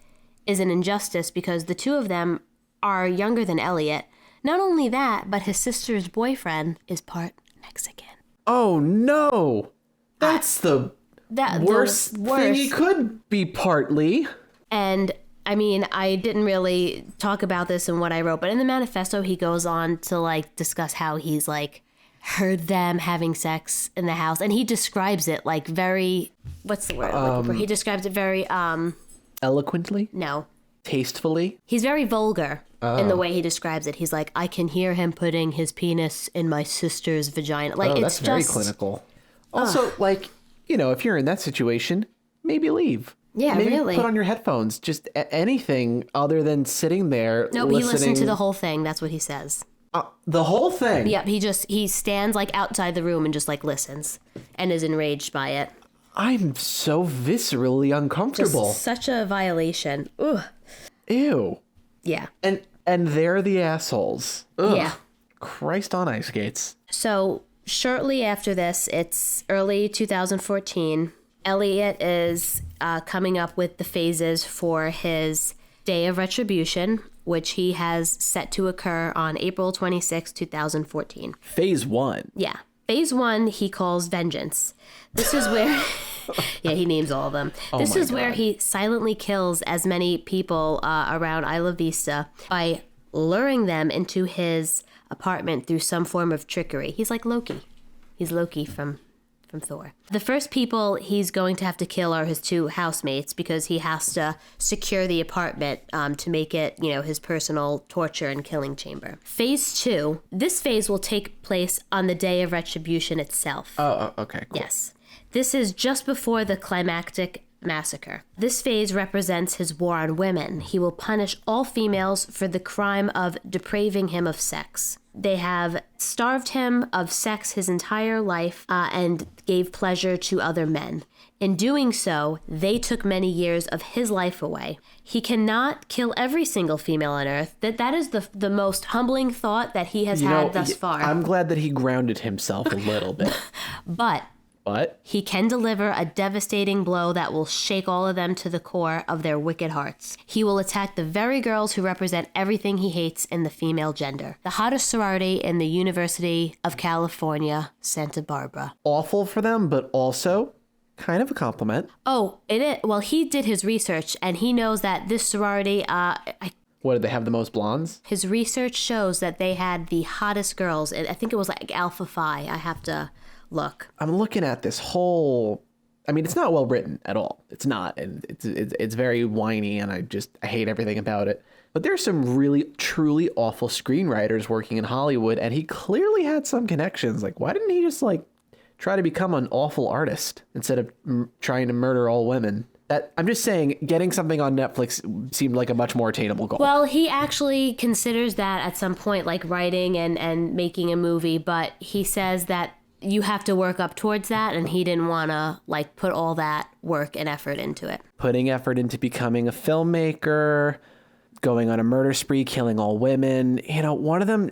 is an injustice because the two of them are younger than Elliott. Not only that, but his sister's boyfriend is part Mexican. Oh, no. That's the worst thing he could be partly. And I didn't really talk about this in what I wrote, but in the manifesto, he goes on to discuss how he's heard them having sex in the house. And he describes it very, what's the word? He describes it very, eloquently? No. Tastefully? He's very vulgar in the way he describes it. He's like, I can hear him putting his penis in my sister's vagina. That's very clinical. Also, if you're in that situation, maybe leave. Yeah, maybe really. Put on your headphones. Just anything other than sitting there listening. He listened to the whole thing. That's what he says. The whole thing? Yep, he stands outside the room and just listens and is enraged by it. I'm so viscerally uncomfortable. Just such a violation. Ugh. Ew. Yeah. And they're the assholes. Ugh. Yeah. Christ on ice skates. So shortly after this, it's early 2014. Elliott is coming up with the phases for his Day of Retribution, which he has set to occur on April 26, 2014. Phase 1. Yeah. Phase 1 he calls Vengeance. This is where... yeah, he names all of them. This is where he silently kills as many people around Isla Vista by luring them into his apartment through some form of trickery. He's like Loki. He's Loki from Thor. The first people he's going to have to kill are his 2 housemates because he has to secure the apartment to make it, his personal torture and killing chamber. Phase 2, this phase will take place on the Day of Retribution itself. Oh, okay, cool. Yes. This is just before the climactic massacre. This phase represents his war on women. He will punish all females for the crime of depraving him of sex. They have starved him of sex his entire life and gave pleasure to other men. In doing so, they took many years of his life away. He cannot kill every single female on Earth. That is the most humbling thought that he has had thus far. I'm glad that he grounded himself a little bit. But he can deliver a devastating blow that will shake all of them to the core of their wicked hearts. He will attack the very girls who represent everything he hates in the female gender. The hottest sorority in the University of California, Santa Barbara. Awful for them, but also kind of a compliment. Oh, it is. Well, he did his research, and he knows that this sorority... What, did they have the most blondes? His research shows that they had the hottest girls. I think it was like Alpha Phi. I have to... look. I'm looking at this whole... I mean, it's not well written at all. It's not. And it's very whiny, and I hate everything about it. But there's some really, truly awful screenwriters working in Hollywood, and he clearly had some connections. Like, why didn't he just, try to become an awful artist instead of trying to murder all women? I'm just saying, getting something on Netflix seemed like a much more attainable goal. Well, he actually considers that at some point, like writing and making a movie, but he says that you have to work up towards that, and he didn't want to put all that work and effort into it. Putting effort into becoming a filmmaker, going on a murder spree, killing all women. One of them...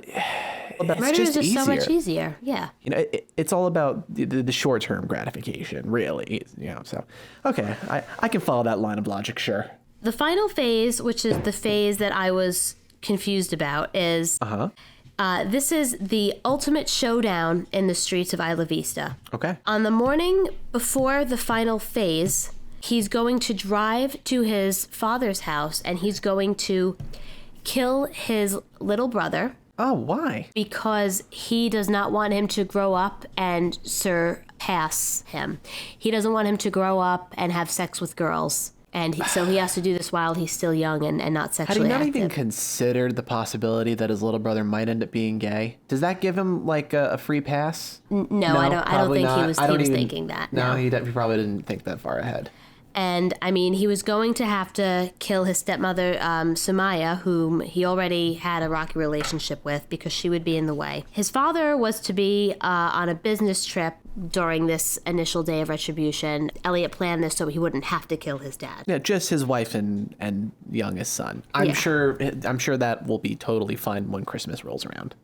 Murder is just so much easier. Yeah. It's all about the short-term gratification, really. So, okay, I can follow that line of logic, sure. The final phase, which is the phase that I was confused about, is... this is the ultimate showdown in the streets of Isla Vista. Okay. On the morning before the final phase, he's going to drive to his father's house, and he's going to kill his little brother. Oh, why? Because he does not want him to grow up and surpass him. He doesn't want him to grow up and have sex with girls. And so he has to do this while he's still young and not sexually active. Had he not even considered the possibility that his little brother might end up being gay? Does that give him a free pass? No, I don't think he was thinking that. No, he probably didn't think that far ahead. And, he was going to have to kill his stepmother, Sumaya, whom he already had a rocky relationship with because she would be in the way. His father was to be on a business trip during this initial Day of Retribution. Elliot planned this so he wouldn't have to kill his dad. Yeah, just his wife and youngest son. I'm sure that will be totally fine when Christmas rolls around.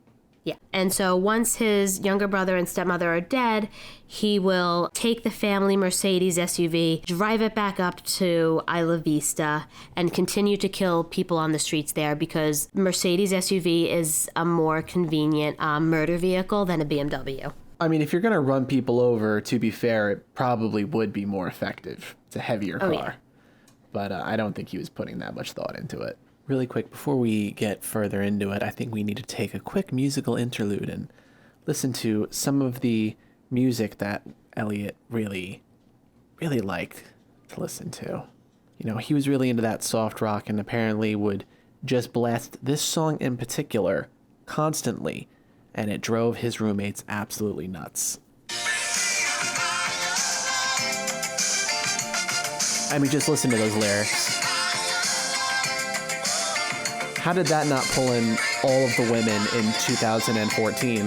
Yeah. And so once his younger brother and stepmother are dead, he will take the family Mercedes SUV, drive it back up to Isla Vista, and continue to kill people on the streets there because Mercedes SUV is a more convenient murder vehicle than a BMW. I mean, if you're going to run people over, to be fair, it probably would be more effective. It's a heavier car. Yeah. But I don't think he was putting that much thought into it. Really quick, before we get further into it, I think we need to take a quick musical interlude and listen to some of the music that Elliot really, really liked to listen to. He was really into that soft rock and apparently would just blast this song in particular constantly, and it drove his roommates absolutely nuts. I mean, just listen to those lyrics. How did that not pull in all of the women in 2014?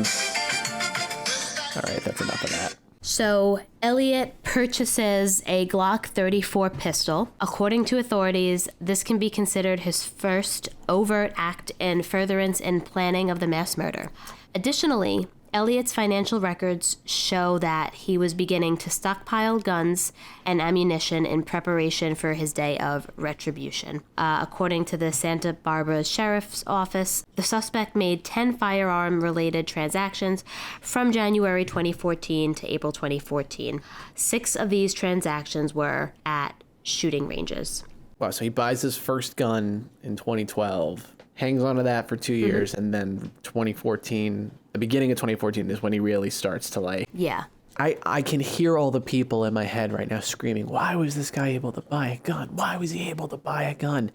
All right, that's enough of that. So Elliot purchases a Glock 34 pistol. According to authorities, this can be considered his first overt act in furtherance and planning of the mass murder. Additionally, Elliott's financial records show that he was beginning to stockpile guns and ammunition in preparation for his day of retribution. According to the Santa Barbara Sheriff's Office, the suspect made 10 firearm-related transactions from January 2014 to April 2014. 6 of these transactions were at shooting ranges. Wow, so he buys his first gun in 2012, hangs on to that for 2 years, and then 2014, the beginning of 2014 is when he really starts to like... Yeah. I can hear all the people in my head right now screaming, why was this guy able to buy a gun? Why was he able to buy a gun?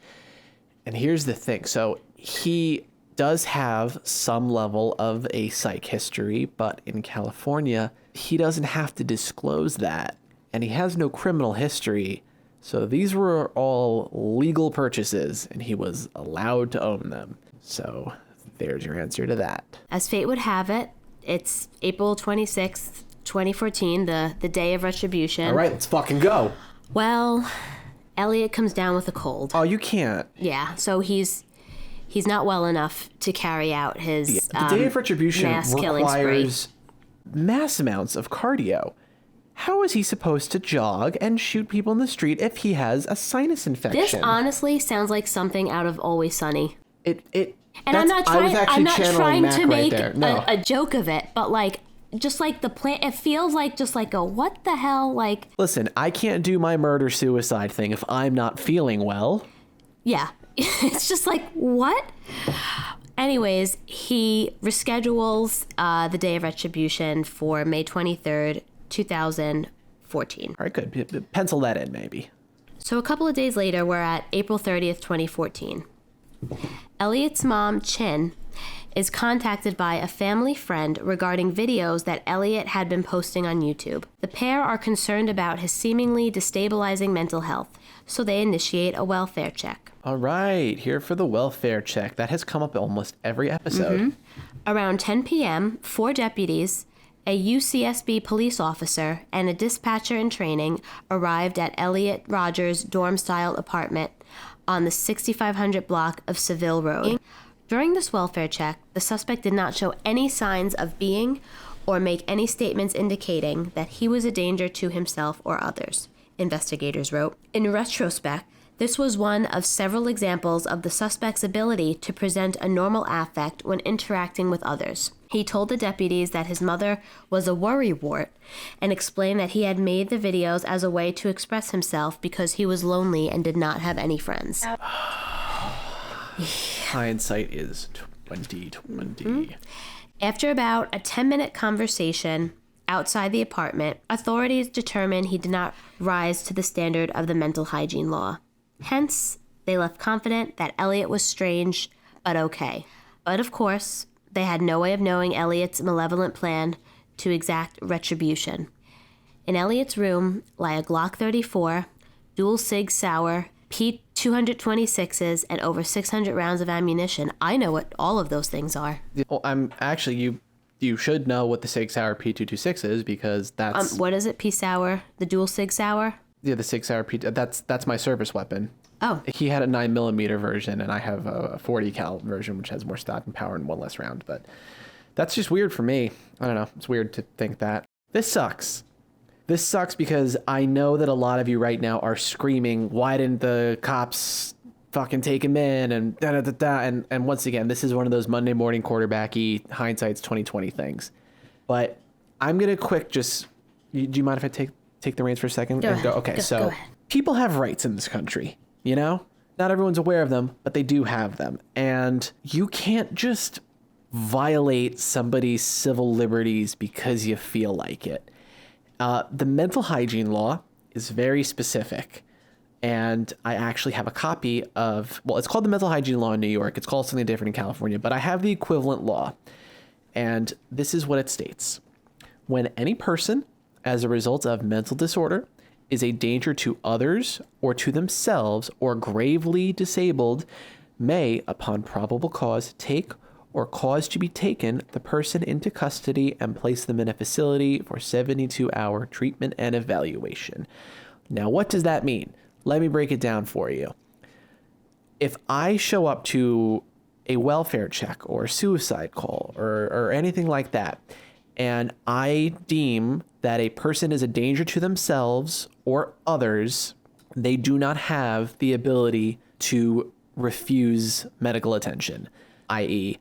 And here's the thing. So he does have some level of a psych history, but in California, he doesn't have to disclose that. And he has no criminal history. So these were all legal purchases, and he was allowed to own them. So there's your answer to that. As fate would have it, it's April 26th, 2014, the day of retribution. All right, let's fucking go. Well, Elliot comes down with a cold. Oh, you can't. Yeah, so he's not well enough to carry out his the day of retribution mass killing spree. Requires mass amounts of cardio. How is he supposed to jog and shoot people in the street if he has a sinus infection? This honestly sounds like something out of Always Sunny. And I'm not trying to make a joke of it, but like, just like the plan, it feels like just like a what the hell, like. Listen, I can't do my murder-suicide thing if I'm not feeling well. Yeah, it's just like, what? Anyways, he reschedules the day of retribution for May 23rd, 2014. All right, good. Pencil that in, maybe. So a couple of days later, we're at April 30th, 2014. Elliot's mom, Chen, is contacted by a family friend regarding videos that Elliot had been posting on YouTube. The pair are concerned about his seemingly destabilizing mental health, so they initiate a welfare check. All right, here for the welfare check. That has come up almost every episode. Mm-hmm. Around 10 p.m., 4 deputies, a UCSB police officer, and a dispatcher in training arrived at Elliot Rodger's dorm-style apartment on the 6500 block of Seville Road. During this welfare check, the suspect did not show any signs of being or make any statements indicating that he was a danger to himself or others, investigators wrote. In retrospect, this was one of several examples of the suspect's ability to present a normal affect when interacting with others. He told the deputies that his mother was a worrywart and explained that he had made the videos as a way to express himself because he was lonely and did not have any friends. Hindsight is 2020. Mm-hmm. After about a 10-minute conversation outside the apartment, authorities determined he did not rise to the standard of the mental hygiene law. Hence, they left confident that Elliot was strange, but okay. But of course, they had no way of knowing Elliot's malevolent plan to exact retribution. In Elliot's room lie a Glock 34, dual Sig Sauer, P226s, and over 600 rounds of ammunition. I know what all of those things are. Well, you should know what the Sig Sauer P226 is because that's... what is it, P-Sauer? The dual Sig Sauer? Yeah, the Sig Sauer P... That's my service weapon. Oh. He had a 9mm version, and I have a 40 cal version, which has more stock and power and one less round. But that's just weird for me. I don't know. It's weird to think that. This sucks. This sucks because I know that a lot of you right now are screaming, why didn't the cops fucking take him in? And da-da-da-da. And once again, this is one of those Monday morning quarterbacky hindsight's 2020 things. But I'm going to quick just... Do you mind if I take the reins for a second? Go ahead. Okay, go ahead. People have rights in this country, you know? Not everyone's aware of them, but they do have them. And you can't just violate somebody's civil liberties because you feel like it. The mental hygiene law is very specific. And I actually have a copy of, well, it's called the mental hygiene law in New York. It's called something different in California, but I have the equivalent law. And this is what it states. When any person, as a result of mental disorder, is a danger to others or to themselves or gravely disabled, may, upon probable cause, take or cause to be taken the person into custody and place them in a facility for 72-hour treatment and evaluation. Now, what does that mean? Let me break it down for you. If I show up to a welfare check or a suicide call or anything like that, And I deem that a person is a danger to themselves or others. They do not have the ability to refuse medical attention, i.e.,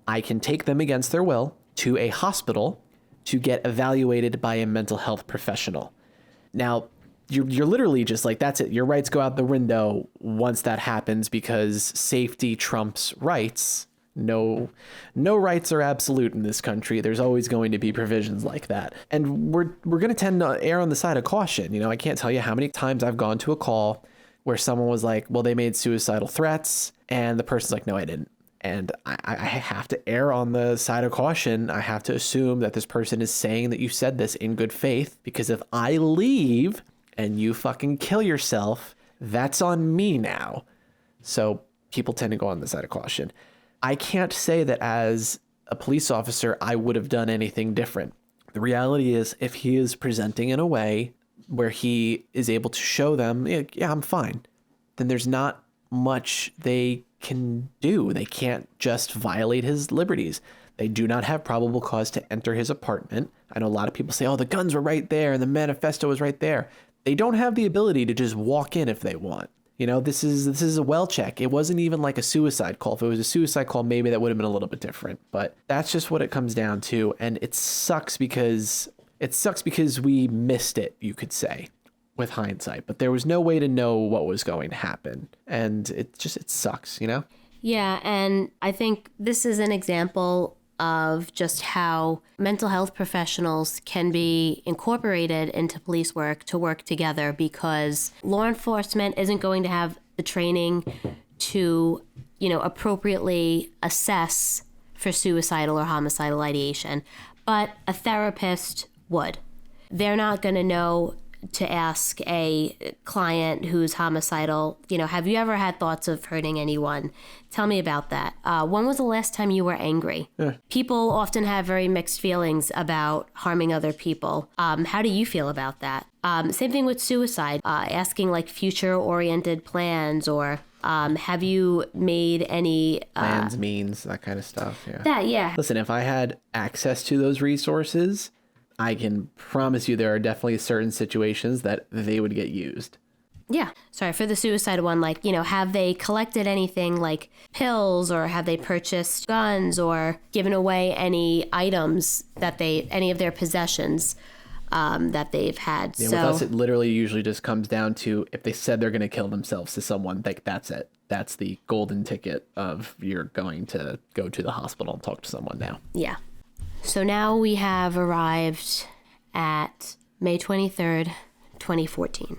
I can take them against their will to a hospital to get evaluated by a mental health professional. Now, you're literally just like, that's it. Your rights go out the window once that happens because safety trumps rights. No rights are absolute in this country. There's always going to be provisions like that. And we're going to tend to err on the side of caution. You know, I can't tell you how many times I've gone to a call where someone was like, well, they made suicidal threats. And the person's like, no, I didn't. And I have to err on the side of caution. I have to assume that this person is saying that you said this in good faith, because if I leave and you fucking kill yourself, that's on me now. So people tend to go on the side of caution. I can't say that as a police officer, I would have done anything different. The reality is, if he is presenting in a way where he is able to show them, yeah, I'm fine, then there's not much they can do. They can't just violate his liberties. They do not have probable cause to enter his apartment. I know a lot of people say, oh, the guns were right there and the manifesto was right there. They don't have the ability to just walk in if they want. You know, this is a well check. It wasn't even like a suicide call. If it was a suicide call, maybe that would have been a little bit different. But that's just what it comes down to. And it sucks because we missed it, you could say, with hindsight. But there was no way to know what was going to happen. And it sucks, you know? Yeah, and I think this is an example of just how mental health professionals can be incorporated into police work to work together, because law enforcement isn't going to have the training to, appropriately assess for suicidal or homicidal ideation, but a therapist would. They're not going to know to ask a client who's homicidal, have you ever had thoughts of hurting anyone? Tell me about that. When was the last time you were angry? Yeah. People often have very mixed feelings about harming other people. How do you feel about that? Same thing with suicide, asking like future-oriented plans, or have you made any... plans, means, that kind of stuff. Yeah. That, yeah. Listen, if I had access to those resources, I can promise you there are definitely certain situations that they would get used. Yeah. Sorry, for the suicide one, have they collected anything like pills, or have they purchased guns or given away any items any of their possessions that they've had? Yeah, with us, it literally usually just comes down to if they said they're going to kill themselves to someone, that's it. That's the golden ticket of you're going to go to the hospital and talk to someone now. Yeah. So now we have arrived at May 23rd, 2014.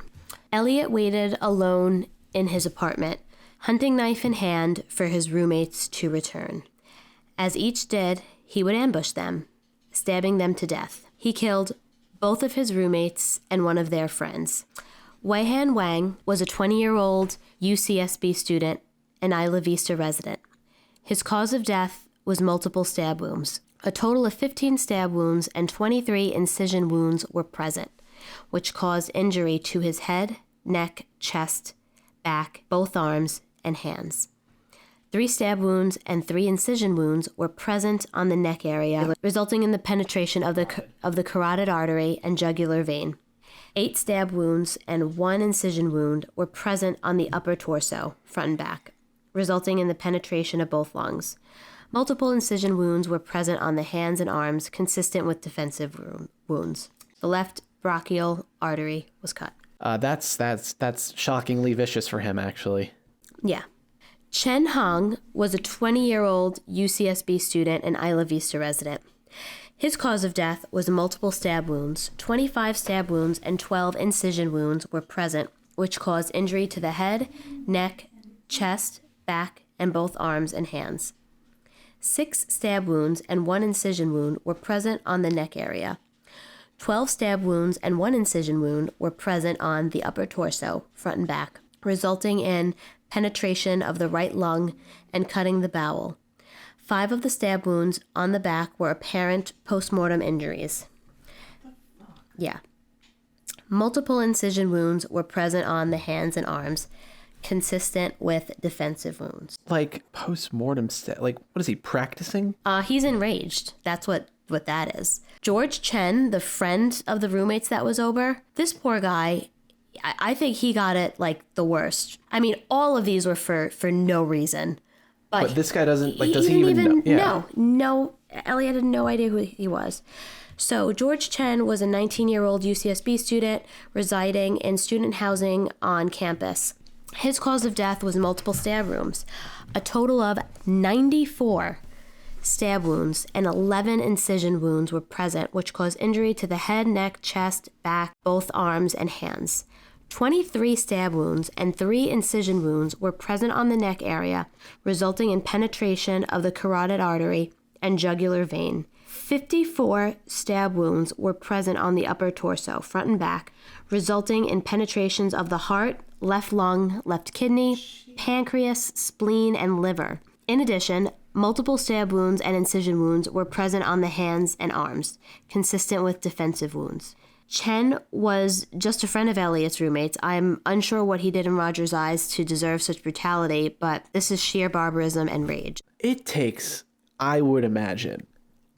Elliot waited alone in his apartment, hunting knife in hand for his roommates to return. As each did, he would ambush them, stabbing them to death. He killed both of his roommates and one of their friends. Weihan Wang was a 20-year-old UCSB student and Isla Vista resident. His cause of death was multiple stab wounds. A total of 15 stab wounds and 23 incision wounds were present, which caused injury to his head, neck, chest, back, both arms, and hands. 3 stab wounds and 3 incision wounds were present on the neck area, resulting in the penetration of the carotid artery and jugular vein. 8 stab wounds and 1 incision wound were present on the upper torso, front and back, resulting in the penetration of both lungs. Multiple incision wounds were present on the hands and arms, consistent with defensive wounds. The left brachial artery was cut. That's shockingly vicious for him, actually. Yeah. Chen Hong was a 20-year-old UCSB student and Isla Vista resident. His cause of death was multiple stab wounds. 25 stab wounds and 12 incision wounds were present, which caused injury to the head, neck, chest, back, and both arms and hands. 6 stab wounds and 1 incision wound were present on the neck area. 12 stab wounds and 1 incision wound were present on the upper torso, front and back, resulting in penetration of the right lung and cutting the bowel. 5 of the stab wounds on the back were apparent post-mortem injuries. Yeah. Multiple incision wounds were present on the hands and arms, consistent with defensive wounds. Like post-mortem, what is he, practicing? He's enraged. That's what what that is. George Chen, the friend of the roommates that was over, this poor guy, I think he got it like the worst. I mean, all of these were for no reason. But this guy doesn't, like, does he even know? Yeah. No. Elliot had no idea who he was. So George Chen was a 19-year-old UCSB student residing in student housing on campus. His cause of death was multiple stab wounds. A total of 94 stab wounds and 11 incision wounds were present, which caused injury to the head, neck, chest, back, both arms, and hands. 23 stab wounds and 3 incision wounds were present on the neck area, resulting in penetration of the carotid artery and jugular vein. 54 stab wounds were present on the upper torso, front and back, resulting in penetrations of the heart, left lung, left kidney, pancreas, spleen, and liver. In addition, multiple stab wounds and incision wounds were present on the hands and arms, consistent with defensive wounds. Chen was just a friend of Elliott's roommates. I'm unsure what he did in Rodger's eyes to deserve such brutality, but this is sheer barbarism and rage. It takes, I would imagine,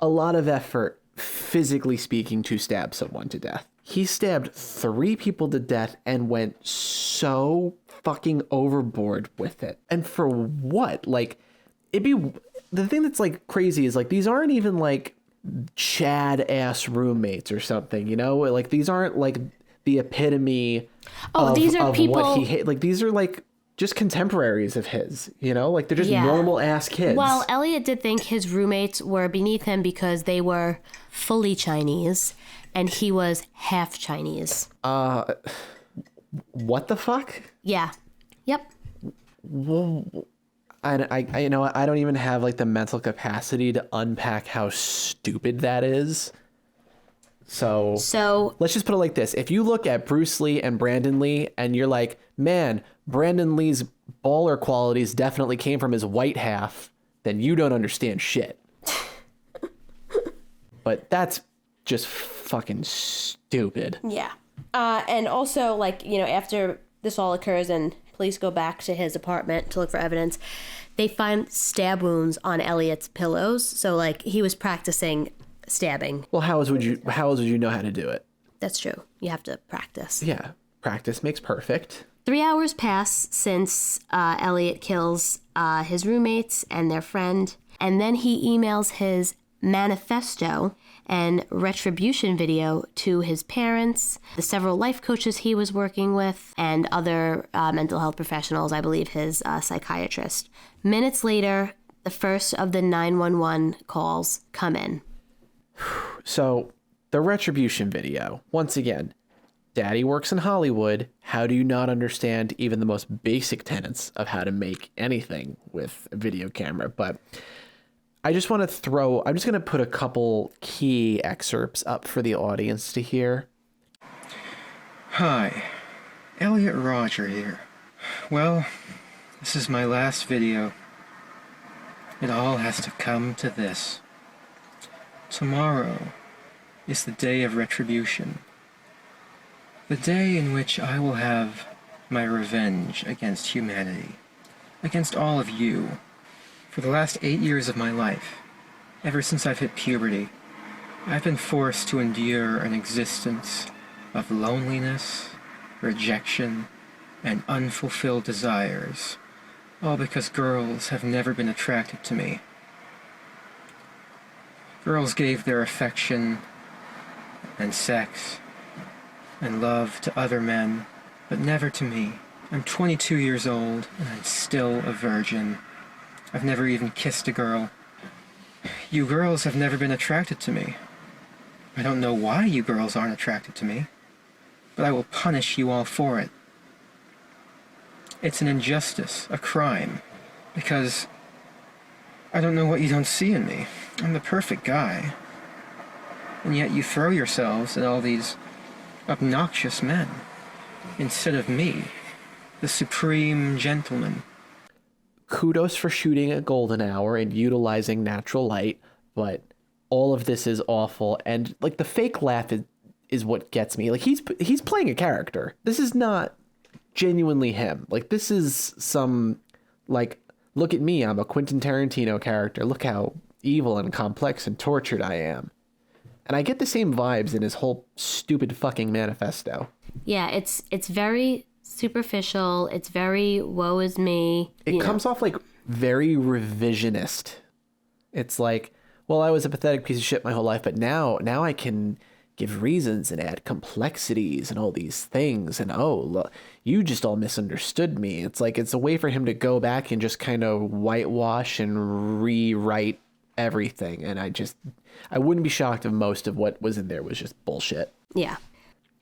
a lot of effort, physically speaking, to stab someone to death. He stabbed 3 people to death and went so fucking overboard with it. And for what? Like, the thing that's like crazy is like, these aren't even like Chad ass roommates or something, you know? Like, these aren't like the epitome of people, what he hates. Like, these are like just contemporaries of his, you know? Like, they're just normal ass kids. Well, Elliot did think his roommates were beneath him because they were fully Chinese and he was half Chinese. What the fuck? Yeah. Yep. Well, I you know, I don't even have like the mental capacity to unpack how stupid that is. So let's just put it like this. If you look at Bruce Lee and Brandon Lee and you're like, man, Brandon Lee's baller qualities definitely came from his white half, then you don't understand shit. But that's just fucking stupid. Yeah. And also, like, you know, after this all occurs and police go back to his apartment to look for evidence, they find stab wounds on Elliot's pillows. So, like, he was practicing stabbing. Well, how else would you know how to do it? That's true. You have to practice. Yeah. Practice makes perfect. 3 hours pass since Elliot kills his roommates and their friend. And then he emails his manifesto and retribution video to his parents, the several life coaches he was working with, and other mental health professionals, I believe his psychiatrist. Minutes later, the first of the 911 calls come in. So, the retribution video, once again, Daddy works in Hollywood. How do you not understand even the most basic tenets of how to make anything with a video camera? But I just want to I'm just going to put a couple key excerpts up for the audience to hear. Hi, Elliot Rodger here. Well, this is my last video. It all has to come to this. Tomorrow is the day of retribution. The day in which I will have my revenge against humanity, against all of you. For the last 8 years of my life, ever since I've hit puberty, I've been forced to endure an existence of loneliness, rejection, and unfulfilled desires, all because girls have never been attracted to me. Girls gave their affection and sex and love to other men, but never to me. I'm 22 years old, and I'm still a virgin. I've never even kissed a girl. You girls have never been attracted to me. I don't know why you girls aren't attracted to me, but I will punish you all for it. It's an injustice, a crime, because I don't know what you don't see in me. I'm the perfect guy. And yet you throw yourselves at all these obnoxious men, instead of me, the supreme gentleman. Kudos for shooting a golden hour and utilizing natural light, but all of this is awful. And like the fake laugh is what gets me. Like he's playing a character. This is not genuinely him. Like this is some like, look at me, I'm a Quentin Tarantino character. Look how evil and complex and tortured I am. And I get the same vibes in his whole stupid fucking manifesto. Yeah, it's very superficial. It's very woe is me. It comes off like very revisionist. It's like, well, I was a pathetic piece of shit my whole life, but now I can give reasons and add complexities and all these things. And look, you just all misunderstood me. It's like it's a way for him to go back and just kind of whitewash and rewrite everything. And I wouldn't be shocked if most of what was in there was just bullshit. Yeah.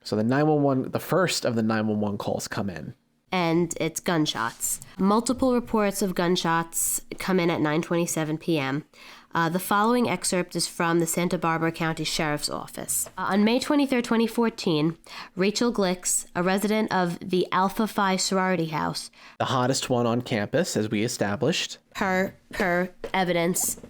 So the first of the 911 calls come in. And it's gunshots. Multiple reports of gunshots come in at 9:27 p.m. The following excerpt is from the Santa Barbara County Sheriff's Office. On May 23, 2014, Rachel Glicks, a resident of the Alpha Phi sorority house, the hottest one on campus, as we established, per evidence,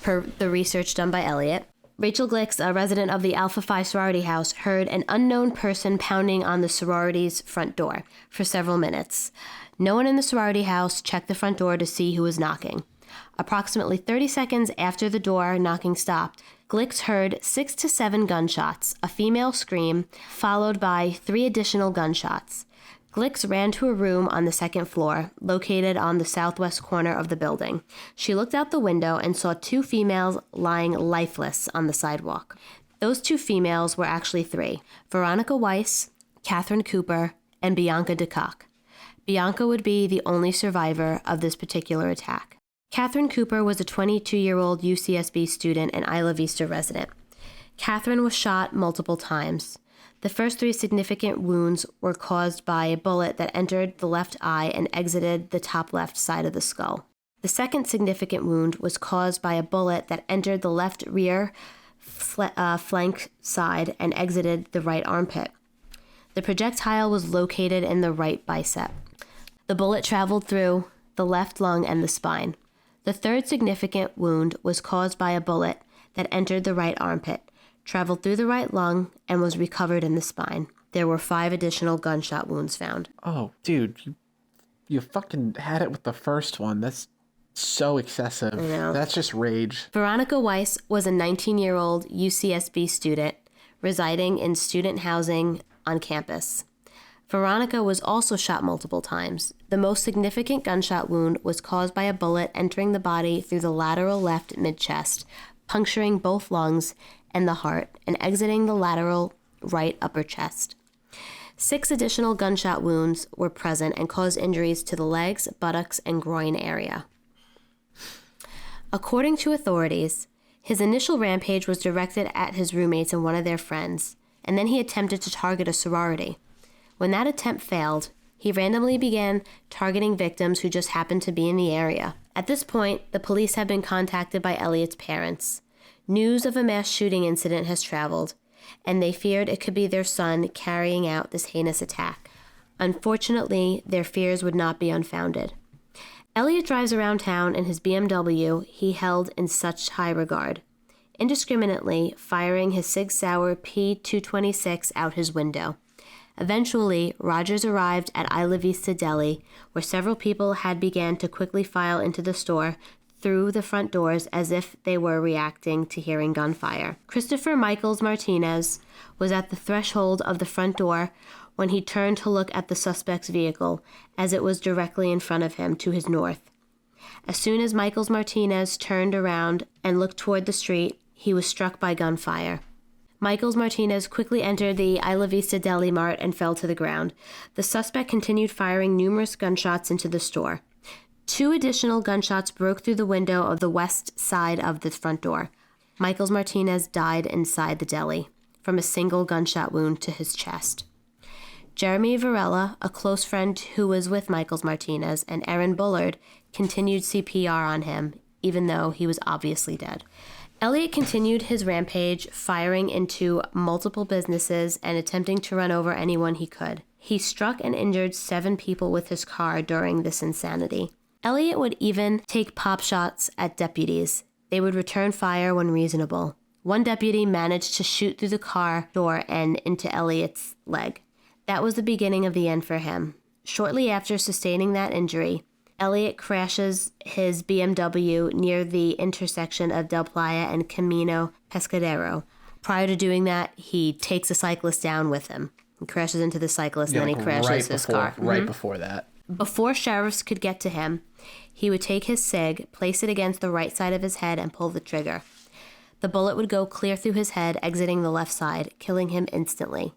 per the research done by Elliot, Rachel Glicks, a resident of the Alpha Phi sorority house, heard an unknown person pounding on the sorority's front door for several minutes. No one in the sorority house checked the front door to see who was knocking. Approximately 30 seconds after the door knocking stopped, Glicks heard 6 to 7 gunshots, a female scream, followed by 3 additional gunshots. Glicks ran to a room on the second floor, located on the southwest corner of the building. She looked out the window and saw 2 females lying lifeless on the sidewalk. Those 2 females were actually 3, Veronica Weiss, Catherine Cooper, and Bianca DeCock. Bianca would be the only survivor of this particular attack. Catherine Cooper was a 22-year-old UCSB student and Isla Vista resident. Catherine was shot multiple times. The first 3 significant wounds were caused by a bullet that entered the left eye and exited the top left side of the skull. The second significant wound was caused by a bullet that entered the left rear flank side and exited the right armpit. The projectile was located in the right bicep. The bullet traveled through the left lung and the spine. The third significant wound was caused by a bullet that entered the right armpit, traveled through the right lung, and was recovered in the spine. There were 5 additional gunshot wounds found. Oh, dude, you fucking had it with the first one. That's so excessive. I know. That's just rage. Veronica Weiss was a 19-year-old UCSB student residing in student housing on campus. Veronica was also shot multiple times. The most significant gunshot wound was caused by a bullet entering the body through the lateral left mid-chest, puncturing both lungs and the heart, and exiting the lateral right upper chest. 6 additional gunshot wounds were present and caused injuries to the legs, buttocks, and groin area. According to authorities, his initial rampage was directed at his roommates and one of their friends, and then he attempted to target a sorority. When that attempt failed, he randomly began targeting victims who just happened to be in the area. At this point, the police have been contacted by Elliott's parents. News of a mass shooting incident has traveled, and they feared it could be their son carrying out this heinous attack. Unfortunately, their fears would not be unfounded. Elliott drives around town in his BMW he held in such high regard, indiscriminately firing his Sig Sauer P226 out his window. Eventually, Rogers arrived at Isla Vista Deli, where several people had begun to quickly file into the store through the front doors as if they were reacting to hearing gunfire. Christopher Michaels Martinez was at the threshold of the front door when he turned to look at the suspect's vehicle, as it was directly in front of him to his north. As soon as Michaels Martinez turned around and looked toward the street, he was struck by gunfire. Michaels Martinez quickly entered the Isla Vista Deli Mart and fell to the ground. The suspect continued firing numerous gunshots into the store. 2 additional gunshots broke through the window of the west side of the front door. Michaels Martinez died inside the deli from a single gunshot wound to his chest. Jeremy Varela, a close friend who was with Michaels Martinez, and Aaron Bullard continued CPR on him, even though he was obviously dead. Elliott continued his rampage, firing into multiple businesses and attempting to run over anyone he could. He struck and injured 7 people with his car during this insanity. Elliott would even take pop shots at deputies. They would return fire when reasonable. One deputy managed to shoot through the car door and into Elliott's leg. That was the beginning of the end for him. Shortly after sustaining that injury, Elliott crashes his BMW near the intersection of Del Playa and Camino Pescadero. Prior to doing that, he takes a cyclist down with him. He crashes into the cyclist, and then he crashes his car. Right before that. Before sheriffs could get to him, he would take his SIG, place it against the right side of his head, and pull the trigger. The bullet would go clear through his head, exiting the left side, killing him instantly.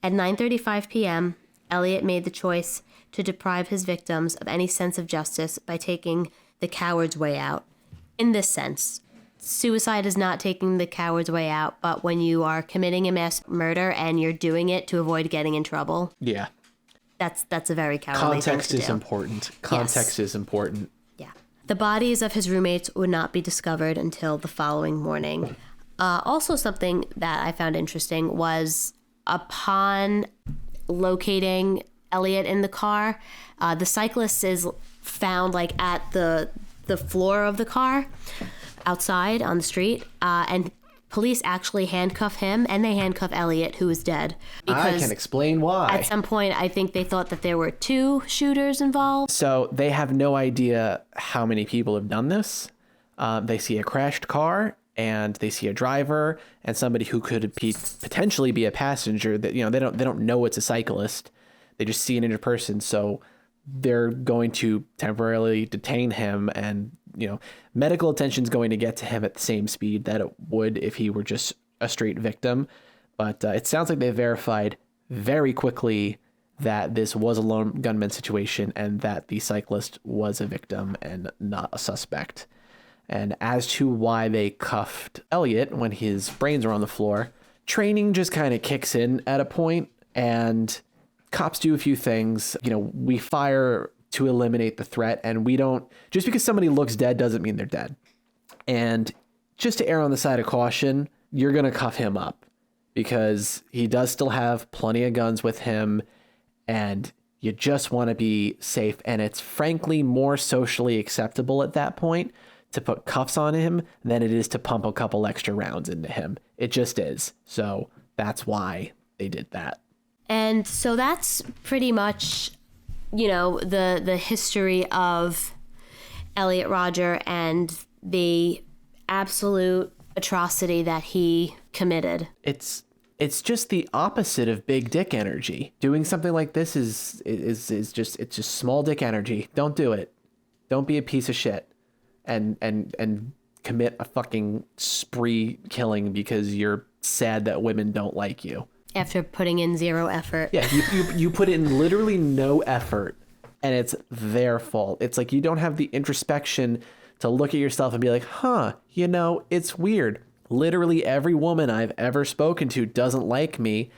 At 9:35 p.m., Elliott made the choice to deprive his victims of any sense of justice by taking the coward's way out. In this sense, suicide is not taking the coward's way out, but when you are committing a mass murder and you're doing it to avoid getting in trouble. Yeah. That's a very cowardly thing to do. Context is important. Context is important. Yeah. The bodies of his roommates would not be discovered until the following morning. Also, something that I found interesting was upon locating Elliott in the car, the cyclist is found like at the floor of the car outside on the street, and police actually handcuff him, and they handcuff Elliott, who is dead. I can explain why. At some point, I think they thought that there were 2 shooters involved. So they have no idea how many people have done this. They see a crashed car, and they see a driver and somebody who could potentially be a passenger. That they don't know it's a cyclist. They just see an injured person, so they're going to temporarily detain him, and medical attention is going to get to him at the same speed that it would if he were just a straight victim. But it sounds like they verified very quickly that this was a lone gunman situation and that the cyclist was a victim and not a suspect. And as to why they cuffed Elliott when his brains are on the floor, training just kind of kicks in at a point, and cops do a few things. We fire to eliminate the threat, and we don't, just because somebody looks dead doesn't mean they're dead. And just to err on the side of caution, you're going to cuff him up because he does still have plenty of guns with him, and you just want to be safe. And it's frankly more socially acceptable at that point to put cuffs on him than it is to pump a couple extra rounds into him. It just is. So that's why they did that. And so that's pretty much, the history of Elliot Rodger and the absolute atrocity that he committed. It's just the opposite of big dick energy. Doing something like this is just small dick energy. Don't do it. Don't be a piece of shit and commit a fucking spree killing because you're sad that women don't like you. After putting in 0 effort. Yeah, you put in literally no effort, and it's their fault. It's like you don't have the introspection to look at yourself and be like, it's weird. Literally every woman I've ever spoken to doesn't like me.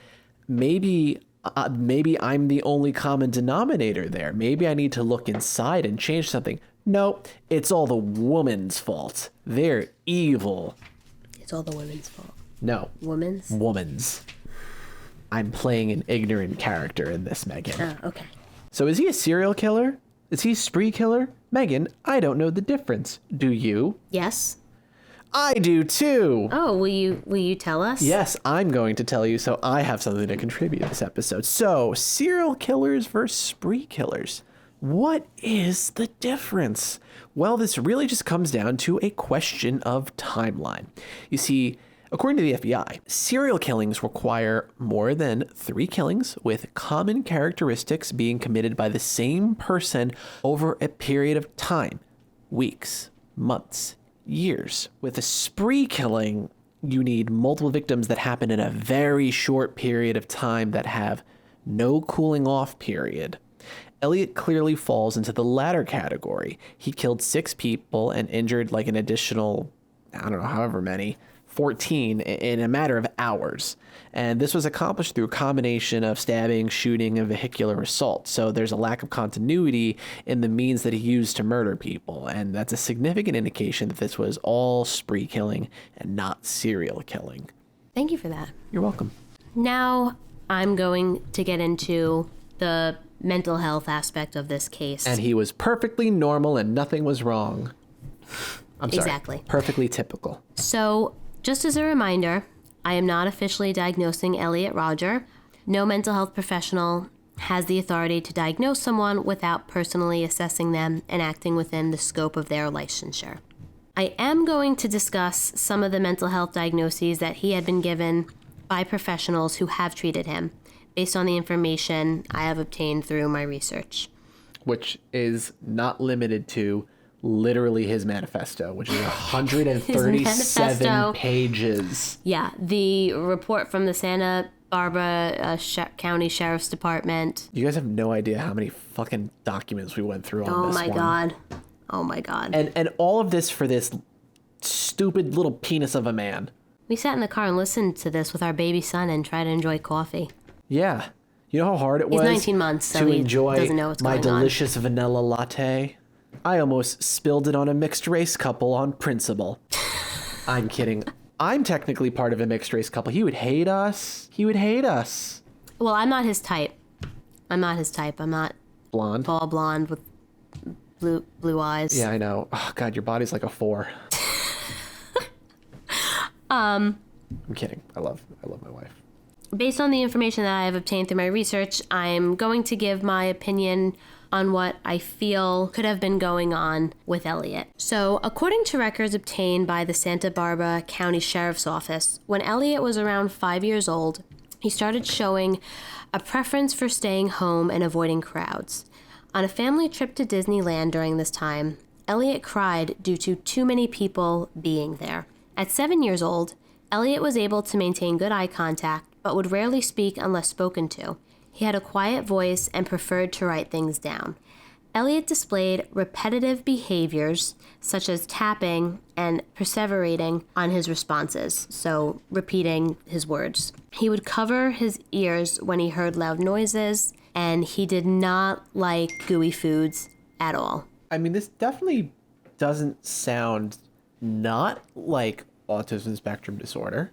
Maybe I'm the only common denominator there. Maybe I need to look inside and change something. No, it's all the woman's fault. They're evil. It's all the women's fault. No. Woman's. I'm playing an ignorant character in this, Megan. Oh, okay. So is he a serial killer? Is he a spree killer? Megan, I don't know the difference. Do you? Yes. I do too. Oh, will you tell us? Yes, I'm going to tell you, so I have something to contribute to this episode. So, serial killers versus spree killers. What is the difference? Well, this really just comes down to a question of timeline. You see, according to the FBI, serial killings require more than 3 killings with common characteristics being committed by the same person over a period of time, weeks, months, years. With a spree killing, you need multiple victims that happen in a very short period of time that have no cooling off period. Elliott clearly falls into the latter category. He killed 6 people and injured like an additional, however many, 14 in a matter of hours. And this was accomplished through a combination of stabbing, shooting, and vehicular assault. So there's a lack of continuity in the means that he used to murder people. And that's a significant indication that this was all spree killing and not serial killing. Thank you for that. You're welcome. Now I'm going to get into the mental health aspect of this case. And he was perfectly normal and nothing was wrong. I'm sorry. Exactly. Perfectly typical. So, just as a reminder, I am not officially diagnosing Elliot Rodger. No mental health professional has the authority to diagnose someone without personally assessing them and acting within the scope of their licensure. I am going to discuss some of the mental health diagnoses that he had been given by professionals who have treated him, based on the information I have obtained through my research. Which is not limited to literally his manifesto, which is 137 pages. Yeah, the report from the Santa Barbara County Sheriff's Department. You guys have no idea how many fucking documents we went through on this one. Oh my God. And all of this for this stupid little penis of a man. We sat in the car and listened to this with our baby son and tried to enjoy coffee. Yeah. You know how hard it was? He's 19 months, so to he enjoy doesn't know what's my going on. delicious vanilla latte. I almost spilled it on a mixed race couple on principle. I'm kidding. I'm technically part of a mixed race couple. He would hate us. Well, I'm not his type. I'm not Blonde. tall blonde with blue eyes. Yeah, I know. Oh, God, your body's like a 4. I'm kidding. I love my wife. Based on the information that I have obtained through my research, I'm going to give my opinion on what I feel could have been going on with Elliot. So, according to records obtained by the Santa Barbara County Sheriff's Office, when Elliot was around 5 years old, he started showing a preference for staying home and avoiding crowds. On a family trip to Disneyland during this time, Elliot cried due to too many people being there. At 7 years old, Elliot was able to maintain good eye contact, but would rarely speak unless spoken to. He had a quiet voice and preferred to write things down. Elliot displayed repetitive behaviors, such as tapping and perseverating on his responses, so repeating his words. He would cover his ears when he heard loud noises, and he did not like gooey foods at all. I mean, this definitely doesn't sound not like autism spectrum disorder.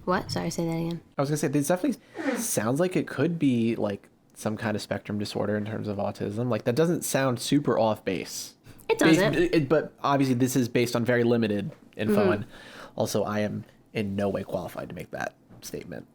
What? Sorry, say that again. I was gonna say, this definitely sounds like it could be like some kind of spectrum disorder in terms of autism. Like, that doesn't sound super off base. It doesn't. But obviously this is based on very limited info, and also I am in no way qualified to make that statement.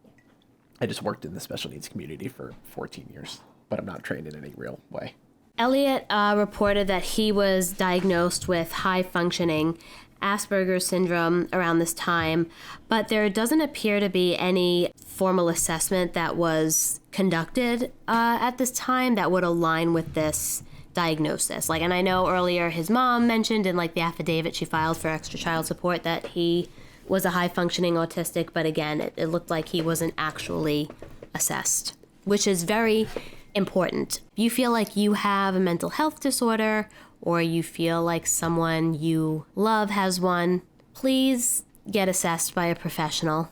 I just worked in the special needs community for 14 years, but I'm not trained in any real way. Elliot reported that he was diagnosed with high-functioning Asperger's syndrome around this time, but there doesn't appear to be any formal assessment that was conducted at this time that would align with this diagnosis. Like, and I know earlier his mom mentioned in like the affidavit she filed for extra child support that he was a high-functioning autistic, but again, it looked like he wasn't actually assessed, which is very important. If you feel like you have a mental health disorder, or you feel like someone you love has one, please get assessed by a professional.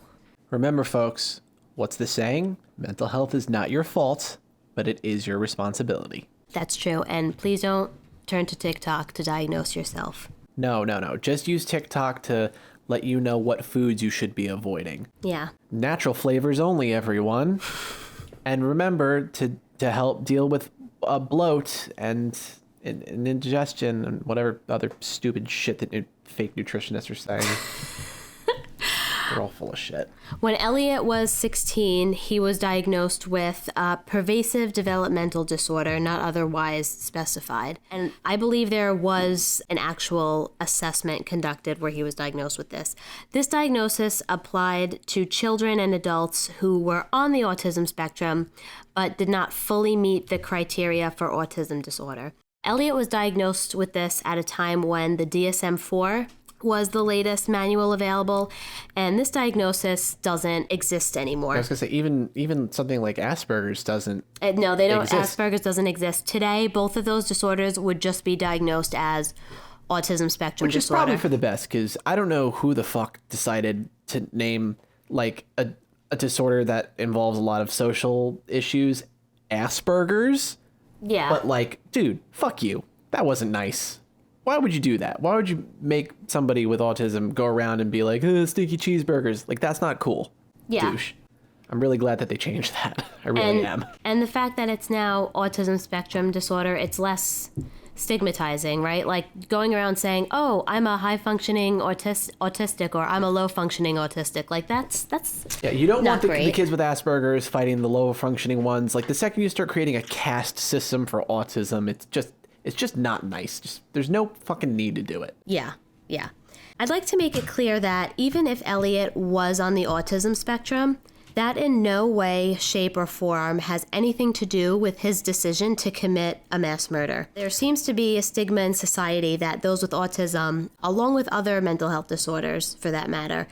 Remember, folks, what's the saying? Mental health is not your fault, but it is your responsibility. That's true, and please don't turn to TikTok to diagnose yourself. No. Just use TikTok to let you know what foods you should be avoiding. Yeah. Natural flavors only, everyone. And remember to help deal with bloat and indigestion and whatever other stupid shit that fake nutritionists are saying. They're all full of shit. When Elliot was 16, he was diagnosed with pervasive developmental disorder, not otherwise specified. And I believe there was an actual assessment conducted where he was diagnosed with this. This diagnosis applied to children and adults who were on the autism spectrum, but did not fully meet the criteria for autism disorder. Elliot was diagnosed with this at a time when the DSM-4 was the latest manual available, and this diagnosis doesn't exist anymore. I was gonna say, even something like Asperger's doesn't. No, they don't. Exist. Asperger's doesn't exist today. Both of those disorders would just be diagnosed as autism spectrum Which is disorder. probably for the best, because I don't know who the fuck decided to name like a disorder that involves a lot of social issues Asperger's. Yeah. But like, dude, fuck you. That wasn't nice. Why would you do that? Why would you make somebody with autism go around and be like, stinky cheeseburgers? Like, that's not cool. Yeah. Douche. I'm really glad that they changed that. I really am. And the fact that it's now autism spectrum disorder, it's less stigmatizing, right? Like going around saying, oh, I'm a high-functioning autistic, or I'm a low-functioning autistic. Like, that's yeah, you don't want the great. kids with Asperger's fighting the low-functioning ones. Like, the second you start creating a caste system for autism, it's just not nice. There's no fucking need to do it. Yeah. I'd like to make it clear that even if Elliot was on the autism spectrum, that in no way, shape, or form has anything to do with his decision to commit a mass murder. There seems to be a stigma in society that those with autism, along with other mental health disorders for that matter,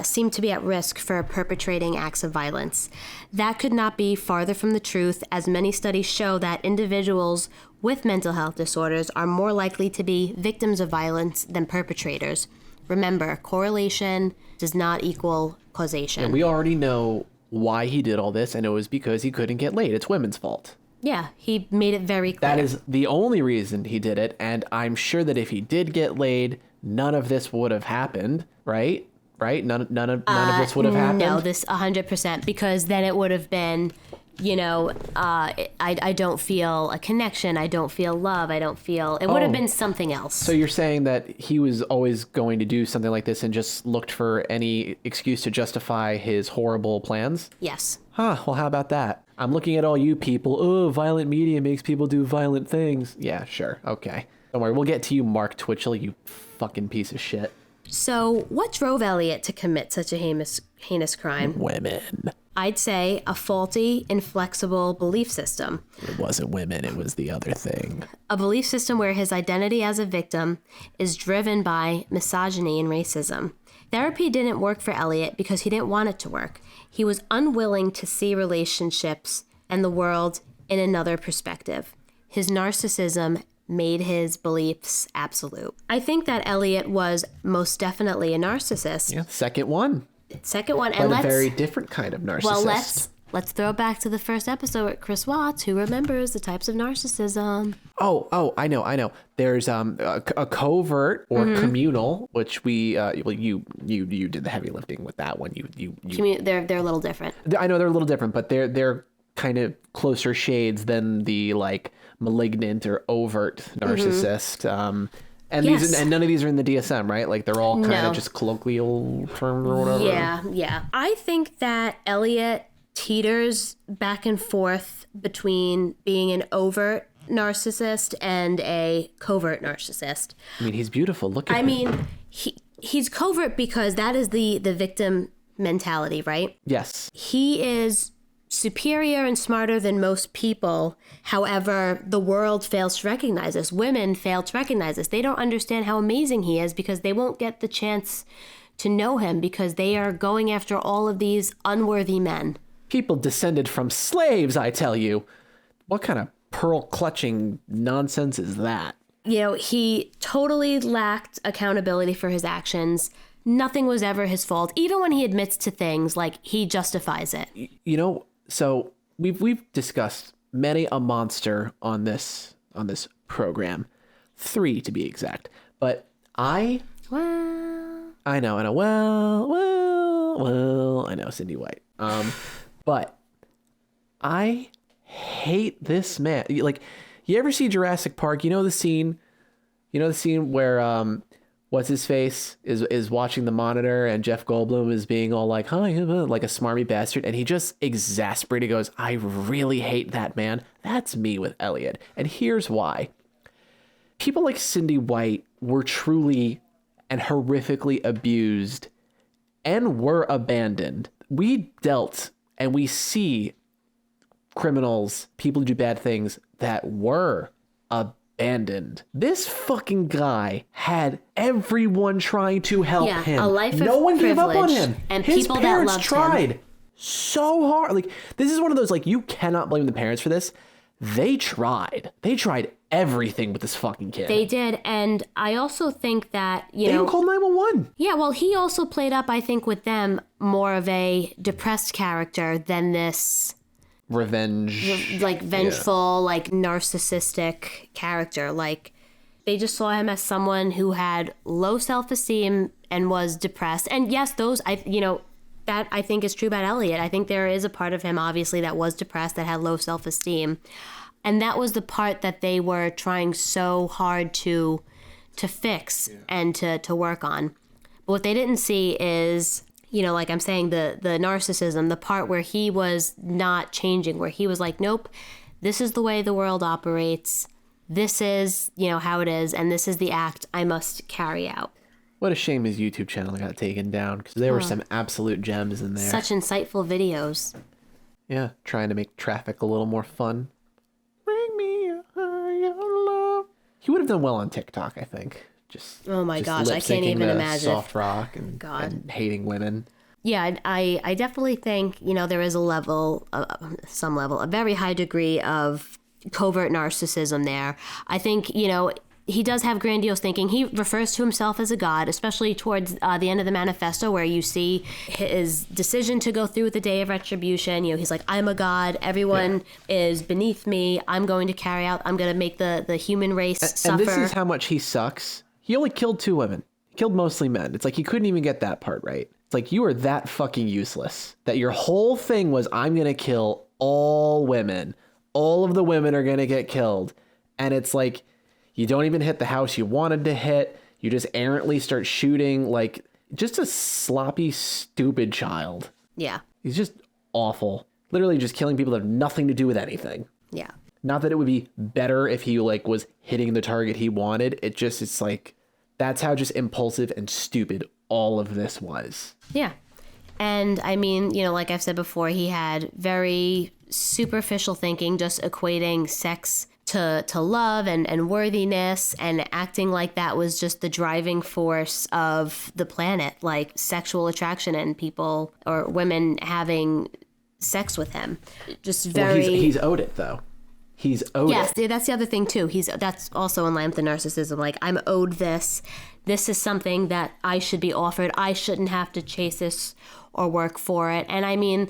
seem to be at risk for perpetrating acts of violence. That could not be farther from the truth, as many studies show that individuals with mental health disorders are more likely to be victims of violence than perpetrators. Remember, correlation does not equal causation. And we already know why he did all this, and it was because he couldn't get laid. It's women's fault. Yeah, he made it very clear. That is the only reason he did it, and I'm sure that if he did get laid, none of this would have happened, right? Right? None of this would have happened? No, this 100%, because then it would have been, I don't feel a connection, I don't feel love, it would have been something else. So you're saying that he was always going to do something like this and just looked for any excuse to justify his horrible plans? Yes. Huh, well, how about that? I'm looking at all you people. Oh, violent media makes people do violent things. Yeah, sure. Okay. Don't worry, we'll get to you, Mark Twitchell, you fucking piece of shit. So what drove Elliot to commit such a heinous crime? Women. I'd say a faulty, inflexible belief system. It wasn't women, it was the other thing. A belief system where his identity as a victim is driven by misogyny and racism. Therapy didn't work for Elliot because he didn't want it to work. He was unwilling to see relationships and the world in another perspective. His narcissism made his beliefs absolute. I think that Elliot was most definitely a narcissist. Yeah, second one. And a very different kind of narcissist. Well, let's throw it back to the first episode with Chris Watts, who remembers the types of narcissism. Oh, I know. There's a covert or communal, which you did the heavy lifting with that one. They're a little different. I know they're a little different, but they're kind of closer shades than the like malignant or overt narcissist. And yes. And none of these are in the DSM, right? Like they're all kind of just colloquial terms or whatever. Yeah. I think that Elliot teeters back and forth between being an overt narcissist and a covert narcissist. I mean, he's beautiful. Look at him. He's covert because that is the victim mentality, right? Yes. He is superior and smarter than most people. However, the world fails to recognize this. Women fail to recognize this. They don't understand how amazing he is because they won't get the chance to know him because they are going after all of these unworthy men. People descended from slaves, I tell you. What kind of pearl-clutching nonsense is that? He totally lacked accountability for his actions. Nothing was ever his fault. Even when he admits to things, he justifies it. So we've discussed many a monster on this program, 3 to be exact. But I know, I know Cindy White. But I hate this man. Like, you ever see Jurassic Park? You know the scene where what's his face is watching the monitor and Jeff Goldblum is being all like, hi, like a smarmy bastard, and he just exasperated goes, I really hate that man. That's me with Elliot. And here's why. People like Cindy White were truly and horrifically abused and were abandoned. We dealt and we see criminals, people who do bad things that were abandoned. This fucking guy had everyone trying to help him. A life of no one gave up on him. And his people parents that loved tried him. so hard. Like, this is one of those, like, you cannot blame the parents for this. They tried everything with this fucking kid. They did. And I also think that, they even called 911. Yeah, well, he also played up, I think, with them more of a depressed character than this revenge, vengeful, narcissistic character. Like, they just saw him as someone who had low self-esteem and was depressed. And yes, that I think is true about Elliot. I think there is a part of him, obviously, that was depressed, that had low self-esteem. And that was the part that they were trying so hard to fix and to work on. But what they didn't see is, like I'm saying, the narcissism, the part where he was not changing, where he was like, nope, this is the way the world operates. This is, how it is. And this is the act I must carry out. What a shame his YouTube channel got taken down, because there were some absolute gems in there. Such insightful videos. Yeah, trying to make traffic a little more fun. Bring me a higher love. He would have done well on TikTok, I think. Oh my gosh, I can't even imagine. Soft rock and hating women. Yeah, I definitely think, there is a very high degree of covert narcissism there. I think, he does have grandiose thinking. He refers to himself as a god, especially towards the end of the manifesto, where you see his decision to go through with the Day of Retribution. He's like, I'm a god. Everyone is beneath me. I'm going to make the human race suffer. And this is how much he sucks. He only killed 2 women. He killed mostly men. It's like he couldn't even get that part right. It's like, you are that fucking useless that your whole thing was, I'm going to kill all women. All of the women are going to get killed. And it's like, you don't even hit the house you wanted to hit. You just errantly start shooting, like just a sloppy, stupid child. Yeah. He's just awful. Literally just killing people that have nothing to do with anything. Yeah. Not that it would be better if he was hitting the target he wanted. It's like, that's how just impulsive and stupid all of this was. Yeah. And I mean, like I've said before, he had very superficial thinking, just equating sex to love and worthiness, and acting like that was just the driving force of the planet, like sexual attraction and people or women having sex with him. Just very... Well, he's owed it, though. He's owed it. Yes, that's the other thing, too. That's also in line with the narcissism. Like, I'm owed this. This is something that I should be offered. I shouldn't have to chase this or work for it. And I mean...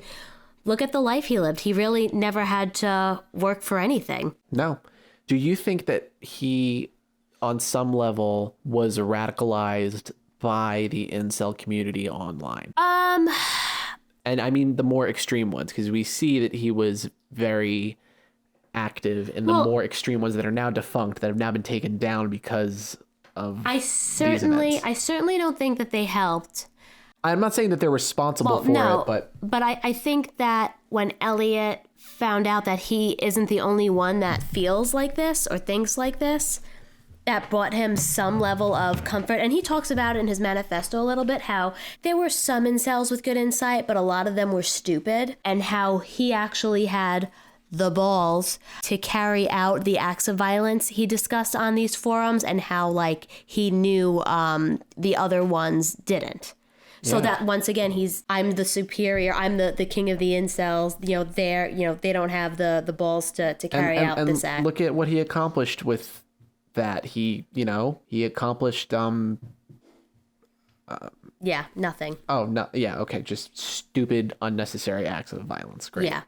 Look at the life he lived. He really never had to work for anything. No. Do you think that he, on some level, was radicalized by the incel community online? And I mean the more extreme ones, because we see that he was very active in the more extreme ones that are now defunct, that have now been taken down because of these events. I certainly don't think that they helped. I'm not saying that they're responsible for it, but I think that when Elliot found out that he isn't the only one that feels like this or thinks like this, that brought him some level of comfort. And he talks about it in his manifesto a little bit, how there were some incels with good insight, but a lot of them were stupid, and how he actually had the balls to carry out the acts of violence he discussed on these forums, and how he knew the other ones didn't. So that once again, I'm the superior. I'm the king of the incels. They don't have the balls to carry out this act. Look at what he accomplished with that. He accomplished nothing. Oh no, yeah, okay, just stupid, unnecessary acts of violence. Great. Yeah.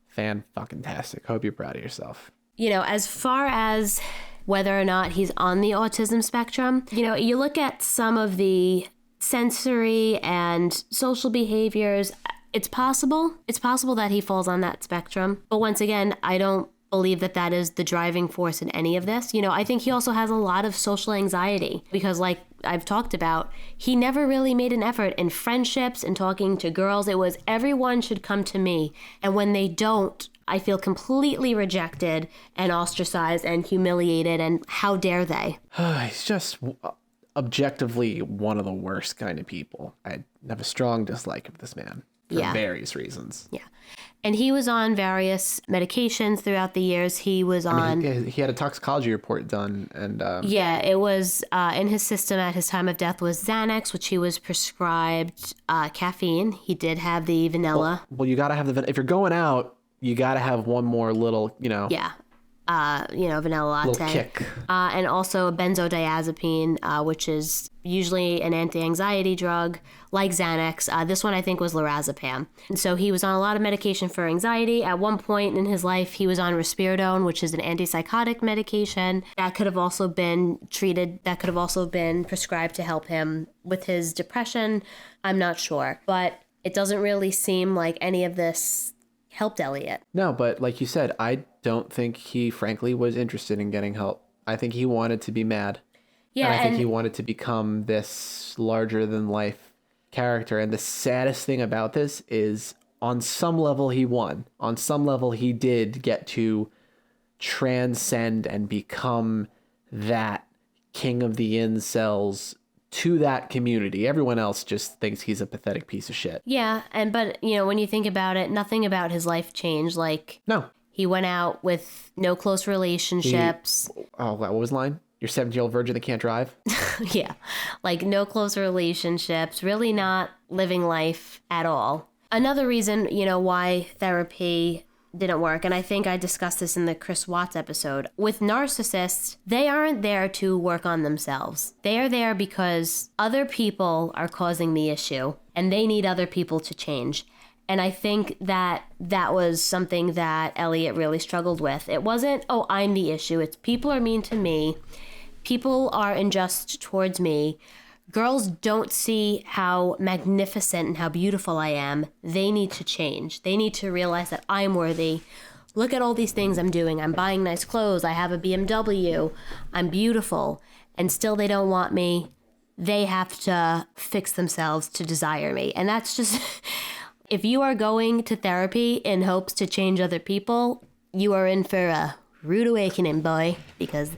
Fan-fucking-tastic. Hope you're proud of yourself. As far as whether or not he's on the autism spectrum, you look at some of the sensory and social behaviors. It's possible that he falls on that spectrum. But once again, I don't believe that is the driving force in any of this. I think he also has a lot of social anxiety because, like I've talked about, he never really made an effort in friendships and talking to girls. It was everyone should come to me. And when they don't, I feel completely rejected and ostracized and humiliated. And how dare they? He's just objectively one of the worst kind of people. I have a strong dislike of this man for various reasons. Yeah. And he was on various medications throughout the years. He was on... he had a toxicology report done, and... it was in his system at his time of death was Xanax, which he was prescribed caffeine. He did have the vanilla. Well, you got to have the... If you're going out, you got to have one more little, Yeah. Vanilla latte. Little kick. And also benzodiazepine, which is usually an anti-anxiety drug like Xanax. This one I think was lorazepam. And so he was on a lot of medication for anxiety. At one point in his life, he was on risperidone, which is an antipsychotic medication. That could have also been treated. That could have also been prescribed to help him with his depression. I'm not sure. But it doesn't really seem like any of this helped Elliot. No, but like you said, I don't think he frankly was interested in getting help. I think he wanted to be mad. Yeah, and I think he wanted to become this larger than life character. And the saddest thing about this is on some level he won. On some level he did get to transcend and become that king of the incels to that community. Everyone else just thinks he's a pathetic piece of shit. Yeah, but when you think about it, nothing about his life changed. Like, no, he went out with no close relationships. What was the line? You're 17-year-old virgin that can't drive? Yeah, like no close relationships, really not living life at all. Another reason, why therapy didn't work, and I think I discussed this in the Chris Watts episode, with narcissists, they aren't there to work on themselves. They are there because other people are causing the issue, and they need other people to change. And I think that was something that Elliot really struggled with. It wasn't, oh, I'm the issue. It's people are mean to me. People are unjust towards me. Girls don't see how magnificent and how beautiful I am. They need to change. They need to realize that I'm worthy. Look at all these things I'm doing. I'm buying nice clothes. I have a BMW. I'm beautiful. And still they don't want me. They have to fix themselves to desire me. And that's just... If you are going to therapy in hopes to change other people, you are in for a rude awakening, boy, because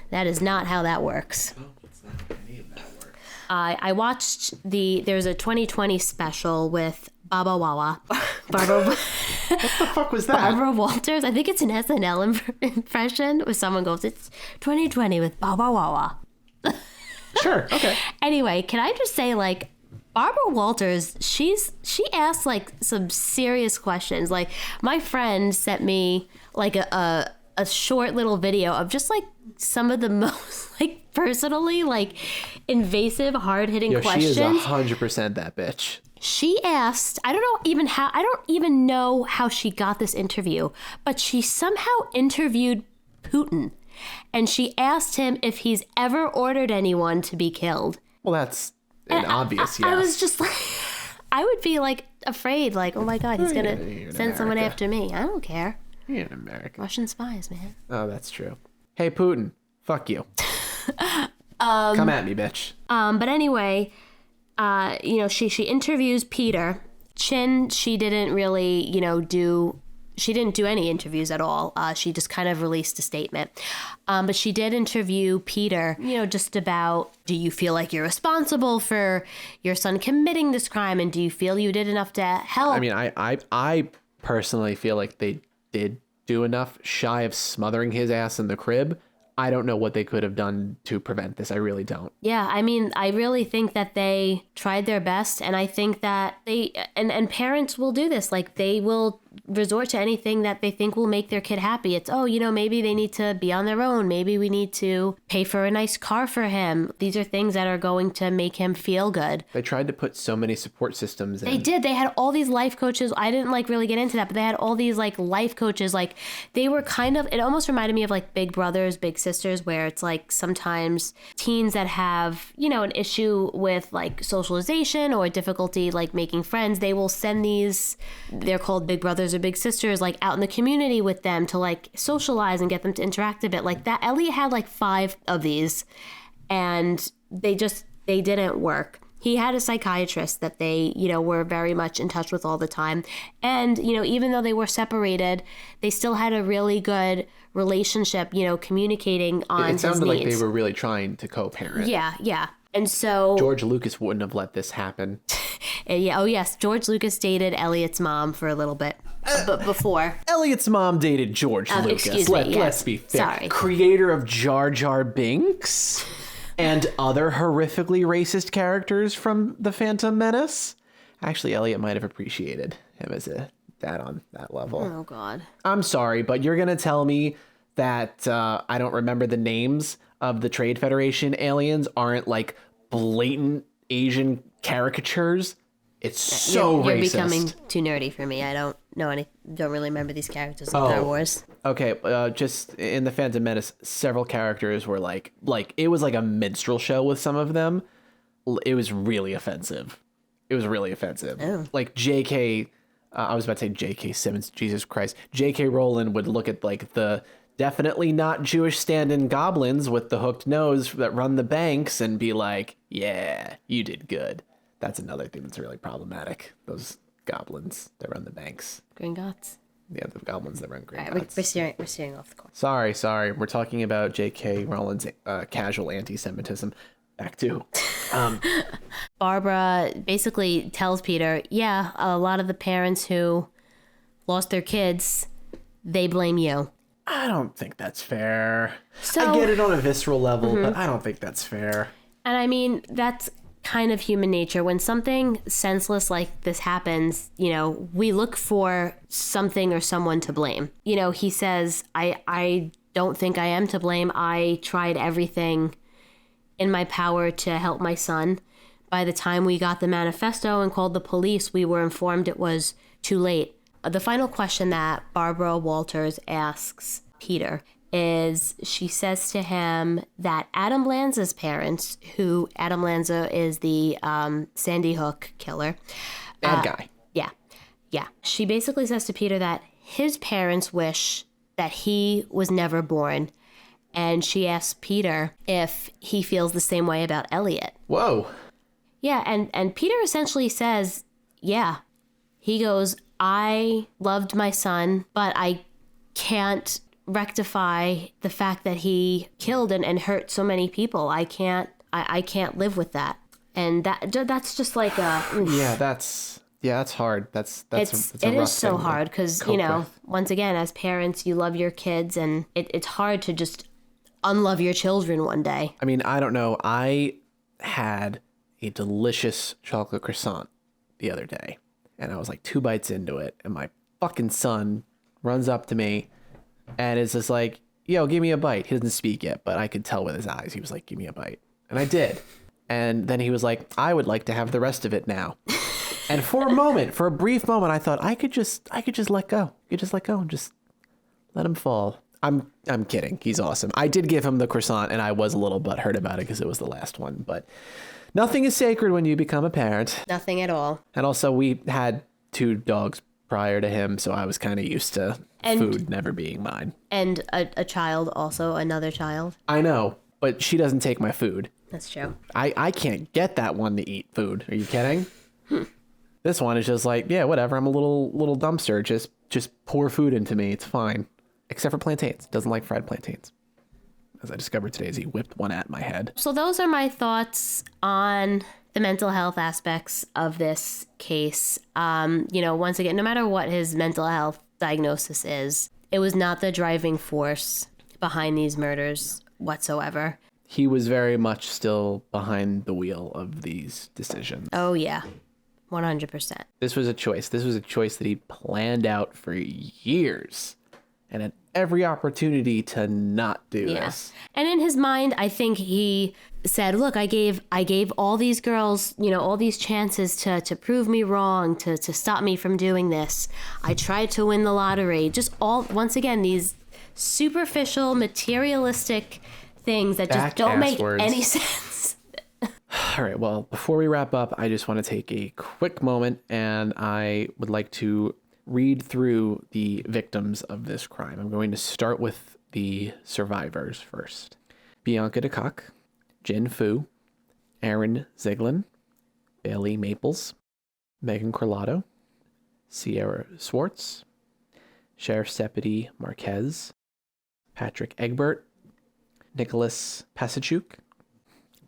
that is not how that works. Oh, that's not how any of that works. I watched there's a 2020 special with Baba Wawa. Barbara. What the fuck was that? Barbara Walters. I think it's an SNL impression where someone goes, it's 2020 with Baba Wawa. Sure, okay. Anyway, can I just say, like, Barbara Walters, she asks like some serious questions. Like, my friend sent me like a short little video of just like some of the most like personally like invasive, hard-hitting questions. She is 100% that bitch. She asked, I don't even know how she got this interview, but she somehow interviewed Putin, and she asked him if he's ever ordered anyone to be killed. Well, that's obvious, yes. I was just like, I would be like afraid, like, oh my God, he's going to send someone after me. I don't care. You're in America. Russian spies, man. Oh, that's true. Hey, Putin, fuck you. Come at me, bitch. But anyway, she interviews Peter. Chen, she didn't really, she didn't do any interviews at all. She just kind of released a statement. But she did interview Peter, just about, do you feel like you're responsible for your son committing this crime? And do you feel you did enough to help? I mean, I personally feel like they did do enough, shy of smothering his ass in the crib. I don't know what they could have done to prevent this. I really don't. Yeah, I mean, I really think that they tried their best. And I think that and parents will do this. Like, they will resort to anything that they think will make their kid happy. It's, maybe they need to be on their own. Maybe we need to pay for a nice car for him. These are things that are going to make him feel good. They tried to put so many support systems in. They did. They had all these life coaches. I didn't really get into that, but they had all these like life coaches. Like, they were kind of, it almost reminded me of like Big Brothers, Big Sisters, where it's like sometimes teens that have, an issue with like socialization or difficulty like making friends, they will send these, they're called Big Brothers or Big Sisters, like out in the community with them to like socialize and get them to interact a bit like that. Elliot had like 5 of these, and they didn't work. He had a psychiatrist that they, were very much in touch with all the time. And, even though they were separated, they still had a really good relationship, communicating on his needs. It sounded like they were really trying to co-parent. Yeah. And so George Lucas wouldn't have let this happen. Yeah. Oh, yes. George Lucas dated Elliot's mom for a little bit. But before. Elliot's mom dated George Lucas. Excuse me, yes. Let's be fair. Sorry. Creator of Jar Jar Binks and other horrifically racist characters from The Phantom Menace. Actually, Elliot might have appreciated him as a dad on that level. Oh, God. I'm sorry, but you're going to tell me that I don't remember the names of the Trade Federation aliens aren't like blatant Asian caricatures? It's so you're racist. You're becoming too nerdy for me. I don't really remember these characters in Star Wars. Okay, just in The Phantom Menace, several characters were like it was like a minstrel show with some of them. It was really offensive. Oh. Like J.K. I was about to say J.K. Simmons. Jesus Christ. J.K. Rowling would look at like the definitely not Jewish stand-in goblins with the hooked nose that run the banks and be like, yeah, you did good. That's another thing that's really problematic. Those goblins that run the banks. Gringotts. Yeah, the goblins that run Gringotts. Right, we're steering off the course. Sorry. We're talking about J.K. Rowling's casual anti-Semitism. back to. Barbara basically tells Peter, yeah, a lot of the parents who lost their kids, they blame you. I don't think that's fair. So, I get it on a visceral level, but I don't think that's fair. And I mean, that's kind of human nature. When something senseless like this happens, you know, we look for something or someone to blame. You know, he says, I don't think I am to blame. I tried everything in my power to help my son. By the time we got the manifesto and called the police, we were informed it was too late. The final question that Barbara Walters asks Peter is, she says to him that Adam Lanza's parents, who Adam Lanza is the Sandy Hook killer. Bad guy. Yeah. She basically says to Peter that his parents wish that he was never born. And she asks Peter if he feels the same way about Elliot. Whoa. Yeah, and Peter essentially says, yeah. He goes, I loved my son, but I can't rectify the fact that he killed and hurt so many people. I can't live with that. And that's just like a... Yeah, that's hard. It is so hard because, you know, once again, as parents, you love your kids, and it's hard to just unlove your children one day. I mean, I don't know. I had a delicious chocolate croissant the other day, and I was like 2 bites into it, and my fucking son runs up to me and is just like, yo, give me a bite. He doesn't speak yet, but I could tell with his eyes. He was like, give me a bite. And I did. And then he was like, I would like to have the rest of it now. And for a brief moment, I thought I could just let go. You just let go and just let him fall. I'm kidding. He's awesome. I did give him the croissant, and I was a little butthurt about it because it was the last one. But nothing is sacred when you become a parent. Nothing at all. And also, we had 2 dogs prior to him, so I was kind of used to food never being mine. And a child also, another child. I know, but she doesn't take my food. That's true. I can't get that one to eat food. Are you kidding? This one is just like, yeah, whatever. I'm a little dumpster. Just pour food into me. It's fine. Except for plantains. Doesn't like fried plantains. As I discovered today as he whipped one at my head. So those are my thoughts on the mental health aspects of this case. You know, once again, no matter what his mental health diagnosis is, it was not the driving force behind these murders whatsoever. He was very much still behind the wheel of these decisions. Oh, yeah. 100%. This was a choice. This was a choice that he planned out for years and had every opportunity to not do this. And in his mind, I think he said, look, I gave all these girls, you know, all these chances to prove me wrong, to stop me from doing this. I tried to win the lottery. Just once again, these superficial, materialistic things that just don't make any sense. All right, well, before we wrap up, I just want to take a quick moment, and I would like to read through the victims of this crime. I'm going to start with the survivors first. Bianca DeCock, Jin Fu, Aaron Ziegler, Bailey Maples, Megan Corlado, Sierra Swartz, Sheriff Deputy Marquez, Patrick Egbert, Nicholas Pasachuk,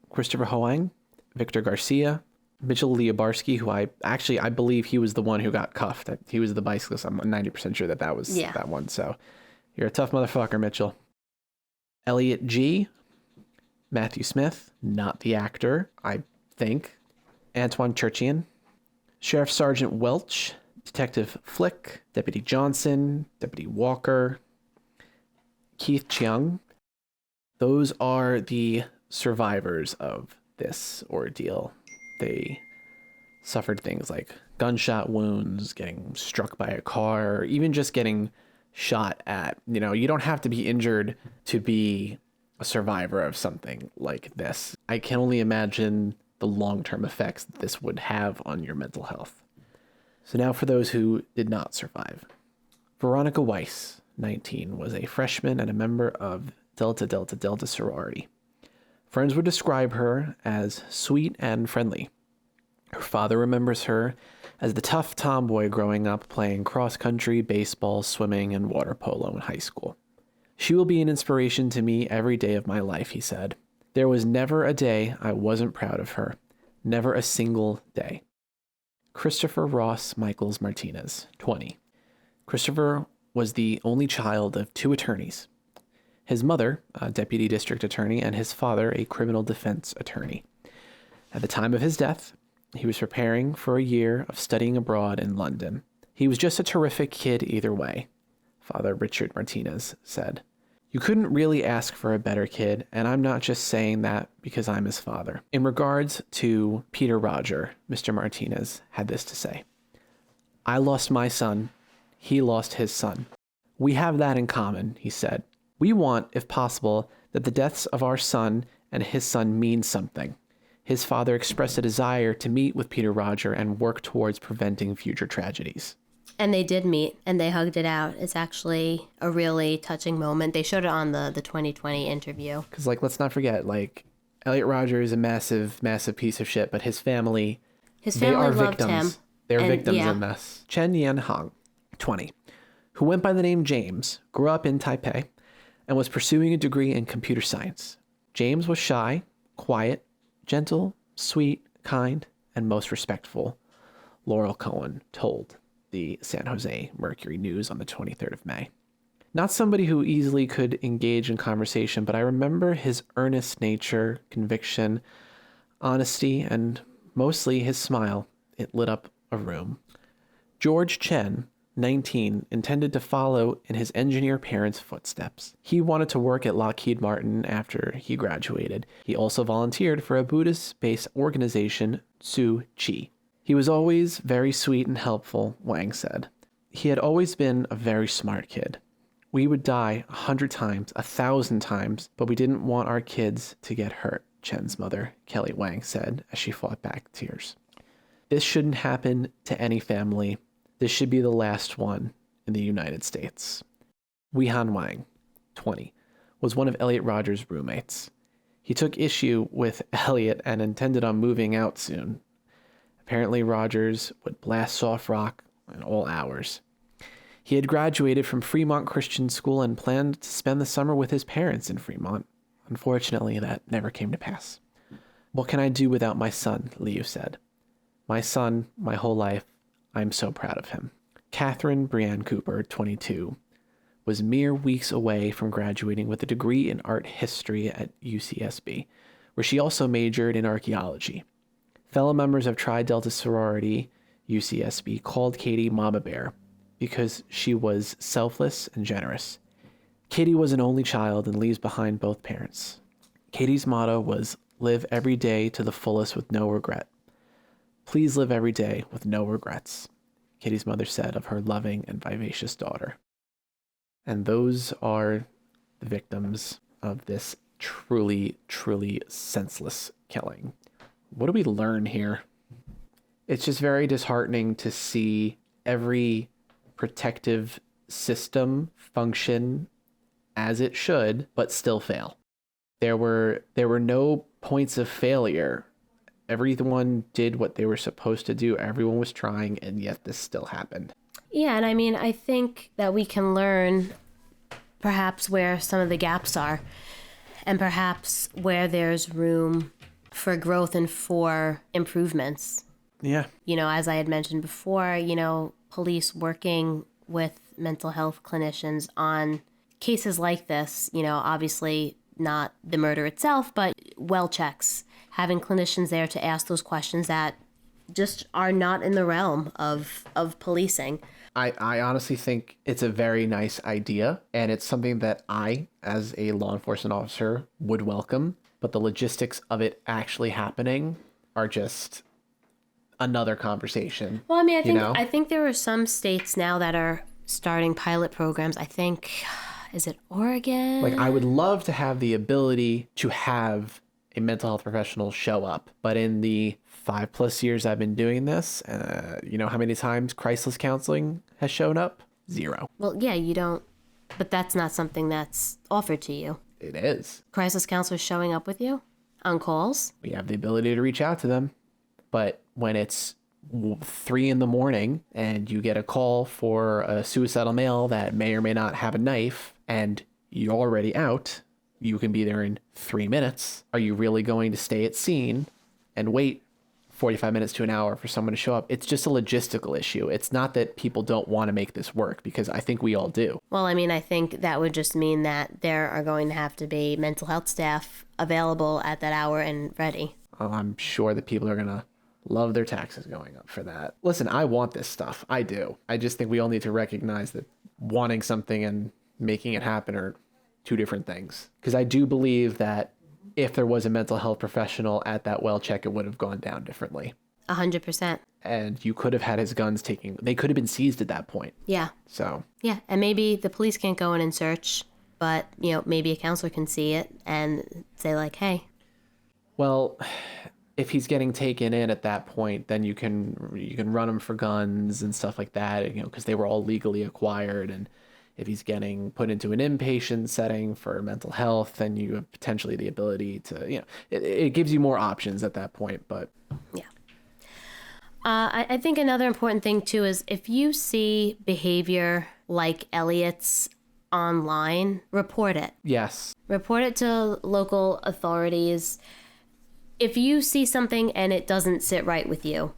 Christopher Hoang, Victor Garcia, Mitchell Liabarski, who I believe he was the one who got cuffed. He was the bicyclist. I'm 90% sure that was that one. So you're a tough motherfucker, Mitchell. Elliot G, Matthew Smith, not the actor, I think. Antoine Churchian, Sheriff Sergeant Welch, Detective Flick, Deputy Johnson, Deputy Walker, Keith Chiang. Those are the survivors of this ordeal. They suffered things like gunshot wounds, getting struck by a car, or even just getting shot at. You know, you don't have to be injured to be a survivor of something like this. I can only imagine the long-term effects that this would have on your mental health. So now for those who did not survive. Veronica Weiss, 19, was a freshman and a member of Delta Delta Delta sorority. Friends would describe her as sweet and friendly. Her father remembers her as the tough tomboy growing up playing cross-country, baseball, swimming, and water polo in high school. She will be an inspiration to me every day of my life, he said. There was never a day I wasn't proud of her. Never a single day. Christopher Ross Michaels Martinez, 20. Christopher was the only child of 2 attorneys. His mother, a deputy district attorney, and his father, a criminal defense attorney. At the time of his death, he was preparing for a year of studying abroad in London. He was just a terrific kid either way, Father Richard Martinez said. You couldn't really ask for a better kid, and I'm not just saying that because I'm his father. In regards to Peter Rodger, Mr. Martinez had this to say. I lost my son. He lost his son. We have that in common, he said. We want, if possible, that the deaths of our son and his son mean something. His father expressed a desire to meet with Peter Rodger and work towards preventing future tragedies. And they did meet, and they hugged it out. It's actually a really touching moment. They showed it on the 2020 interview. Because, let's not forget, Elliot Rodger is a massive, massive piece of shit, but his family they are loved victims. him. They're victims in this. Chen Yan Hong, 20, who went by the name James, grew up in Taipei, and was pursuing a degree in computer science. James was shy, quiet, gentle, sweet, kind, and most respectful, Laurel Cohen told the San Jose Mercury News on the 23rd of May. Not somebody who easily could engage in conversation, but I remember his earnest nature, conviction, honesty, and mostly his smile. It lit up a room. George Chen, 19, intended to follow in his engineer parents' footsteps. He wanted to work at Lockheed Martin after he graduated. He also volunteered for a Buddhist-based organization, Tzu Chi. He was always very sweet and helpful, Wang said. He had always been a very smart kid. We would die 100 times, 1,000 times, but we didn't want our kids to get hurt, Chen's mother, Kelly Wang, said as she fought back tears. This shouldn't happen to any family. This should be the last one in the United States. Weihan Wang, 20, was one of Elliot Rodger's roommates. He took issue with Elliot and intended on moving out soon. Apparently, Rodgers would blast soft rock at all hours. He had graduated from Fremont Christian School and planned to spend the summer with his parents in Fremont. Unfortunately, that never came to pass. What can I do without my son? Liu said. My son, my whole life. I'm so proud of him. Catherine Brienne Cooper, 22, was mere weeks away from graduating with a degree in art history at UCSB, where she also majored in archaeology. Fellow members of Tri Delta sorority UCSB called Katie Mama Bear because she was selfless and generous. Katie was an only child and leaves behind both parents. Katie's motto was, live every day to the fullest with no regret. Please live every day with no regrets, Katie's mother said of her loving and vivacious daughter. And those are the victims of this truly, truly senseless killing. What do we learn here? It's just very disheartening to see every protective system function as it should, but still fail. There were no points of failure. Everyone did what they were supposed to do. Everyone was trying, and yet this still happened. Yeah, and I think that we can learn perhaps where some of the gaps are, and perhaps where there's room for growth and for improvements. Yeah. As I had mentioned before, police working with mental health clinicians on cases like this, obviously not the murder itself, but well checks, having clinicians there to ask those questions that just are not in the realm of policing. I honestly think it's a very nice idea, and it's something that I, as a law enforcement officer, would welcome. But the logistics of it actually happening are just another conversation. Well, I think there are some states now that are starting pilot programs. I think, is it Oregon? I would love to have the ability to have a mental health professional show up, but in the 5+ years I've been doing this, how many times crisis counseling has shown up? 0. Well, yeah, you don't, but that's not something that's offered to you. It is. Crisis counselors showing up with you on calls? We have the ability to reach out to them, but when it's 3 a.m. and you get a call for a suicidal male that may or may not have a knife and you're already out, you can be there in 3 minutes. Are you really going to stay at scene and wait 45 minutes to an hour for someone to show up? It's just a logistical issue. It's not that people don't want to make this work, because I think we all do. Well, I mean, I think that would just mean that there are going to have to be mental health staff available at that hour and ready. I'm sure that people are going to love their taxes going up for that. Listen, I want this stuff. I do. I just think we all need to recognize that wanting something and making it happen are two different things. Because I do believe that if there was a mental health professional at that well check, it would have gone down differently. 100%. And you could have had his guns they could have been seized at that point. Yeah. So. Yeah, and maybe the police can't go in and search, but, maybe a counselor can see it and say like, hey. Well, if he's getting taken in at that point, then you can run him for guns and stuff like that, because they were all legally acquired. And if he's getting put into an inpatient setting for mental health, then you have potentially the ability to, it gives you more options at that point. But yeah. I think another important thing too is if you see behavior like Elliott's online, report it. Yes. Report it to local authorities. If you see something and it doesn't sit right with you,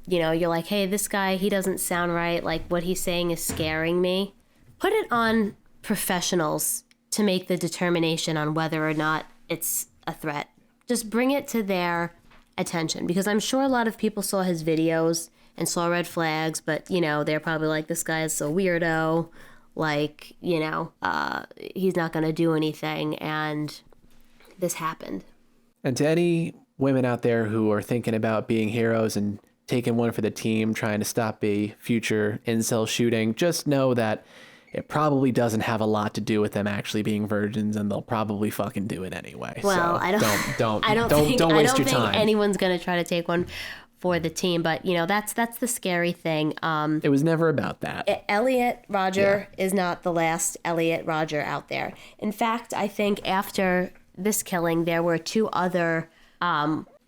you're like, hey, this guy, he doesn't sound right. Like what he's saying is scaring me. Put it on professionals to make the determination on whether or not it's a threat. Just bring it to their attention, because I'm sure a lot of people saw his videos and saw red flags, but, they're probably like, this guy is a weirdo. Like, he's not going to do anything. And this happened. And to any women out there who are thinking about being heroes and taking one for the team, trying to stop a future incel shooting, just know that it probably doesn't have a lot to do with them actually being virgins, and they'll probably fucking do it anyway. Well, so I don't waste your think time. Anyone's going to try to take one for the team, but that's the scary thing. It was never about that. Elliot Rodger is not the last Elliot Rodger out there. In fact, I think after this killing, there were 2 other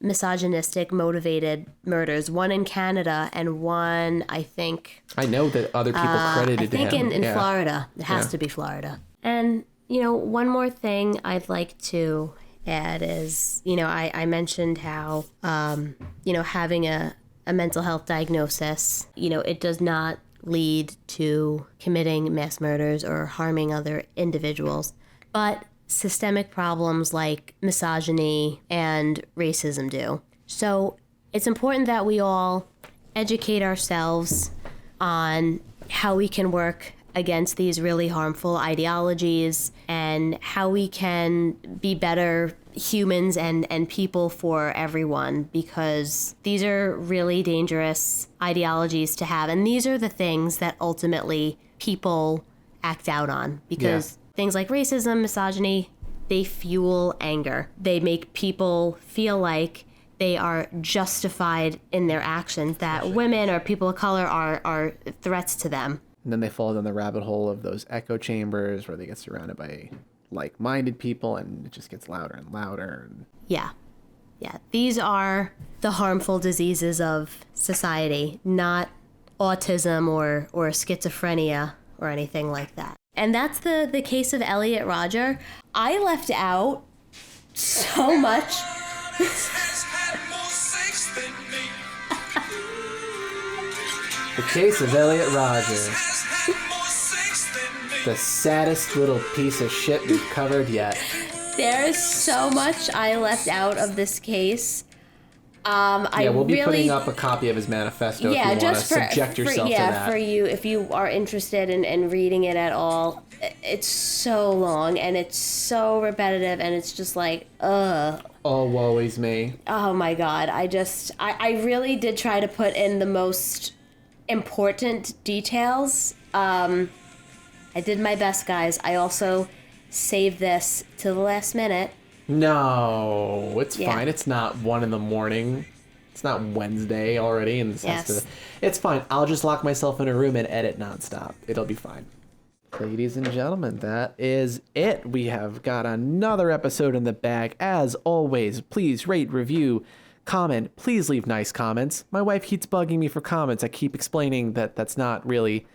misogynistic motivated murders, one in Canada and one, I think... I know that other people credited him. I think in Florida. It has to be Florida. And, one more thing I'd like to add is, I mentioned how, having a mental health diagnosis, it does not lead to committing mass murders or harming other individuals. But systemic problems like misogyny and racism do. So it's important that we all educate ourselves on how we can work against these really harmful ideologies and how we can be better humans and people for everyone, because these are really dangerous ideologies to have. And these are the things that ultimately people act out on, because things like racism, misogyny, they fuel anger. They make people feel like they are justified in their actions, that women or people of color are threats to them. And then they fall down the rabbit hole of those echo chambers where they get surrounded by like-minded people, and it just gets louder and louder. Yeah. These are the harmful diseases of society, not autism or schizophrenia or anything like that. And that's the case of Elliot Rodger. I left out so much. The case of Elliot Rodger. The saddest little piece of shit we've covered yet. There's so much I left out of this case. We'll be putting up a copy of his manifesto if you want to subject yourself to that. For you, if you are interested in reading it at all. It's so long, and it's so repetitive, and it's just like, ugh. Oh, woe is me. Oh, my God. I really did try to put in the most important details. I did my best, guys. I also saved this to the last minute. No, it's fine. It's not 1 a.m. It's not Wednesday already, and it's fine. I'll just lock myself in a room and edit nonstop. It'll be fine. Ladies and gentlemen, that is it. We have got another episode in the bag. As always, please rate, review, comment. Please leave nice comments. My wife keeps bugging me for comments. I keep explaining that that's not really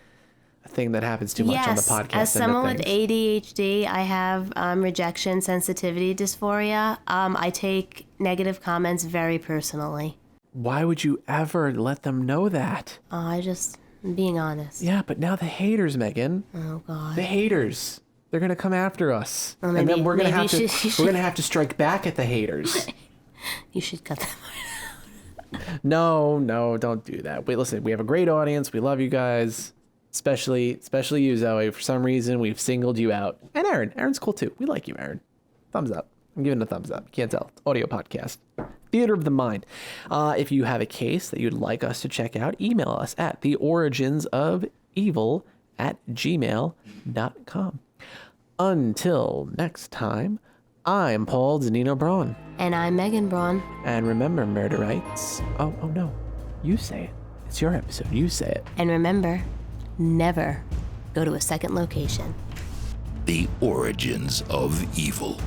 a thing that happens too much on the podcast. As someone with ADHD, I have rejection sensitivity dysphoria. I take negative comments very personally. Why would you ever let them know that? I just being honest. Yeah, but now the haters, Megan. Oh God. The haters. They're gonna come after us, and then we're gonna have to strike back at the haters. You should cut that part out. No, don't do that. Wait, listen, we have a great audience. We love you guys, especially you, Zoe. For some reason, we've singled you out, and Aaron. Aaron's cool too. We like you, Aaron. Thumbs up. I'm giving a thumbs up. Can't tell. It's audio podcast. Theater of the Mind. If you have a case that you'd like us to check out, email us at theoriginsofevil@gmail.com. Until next time, I'm Paul Zanino Braun. And I'm Megan Braun. And remember, murderites. Oh no. You say it. It's your episode. You say it. And remember, never go to a second location. The Origins of Evil.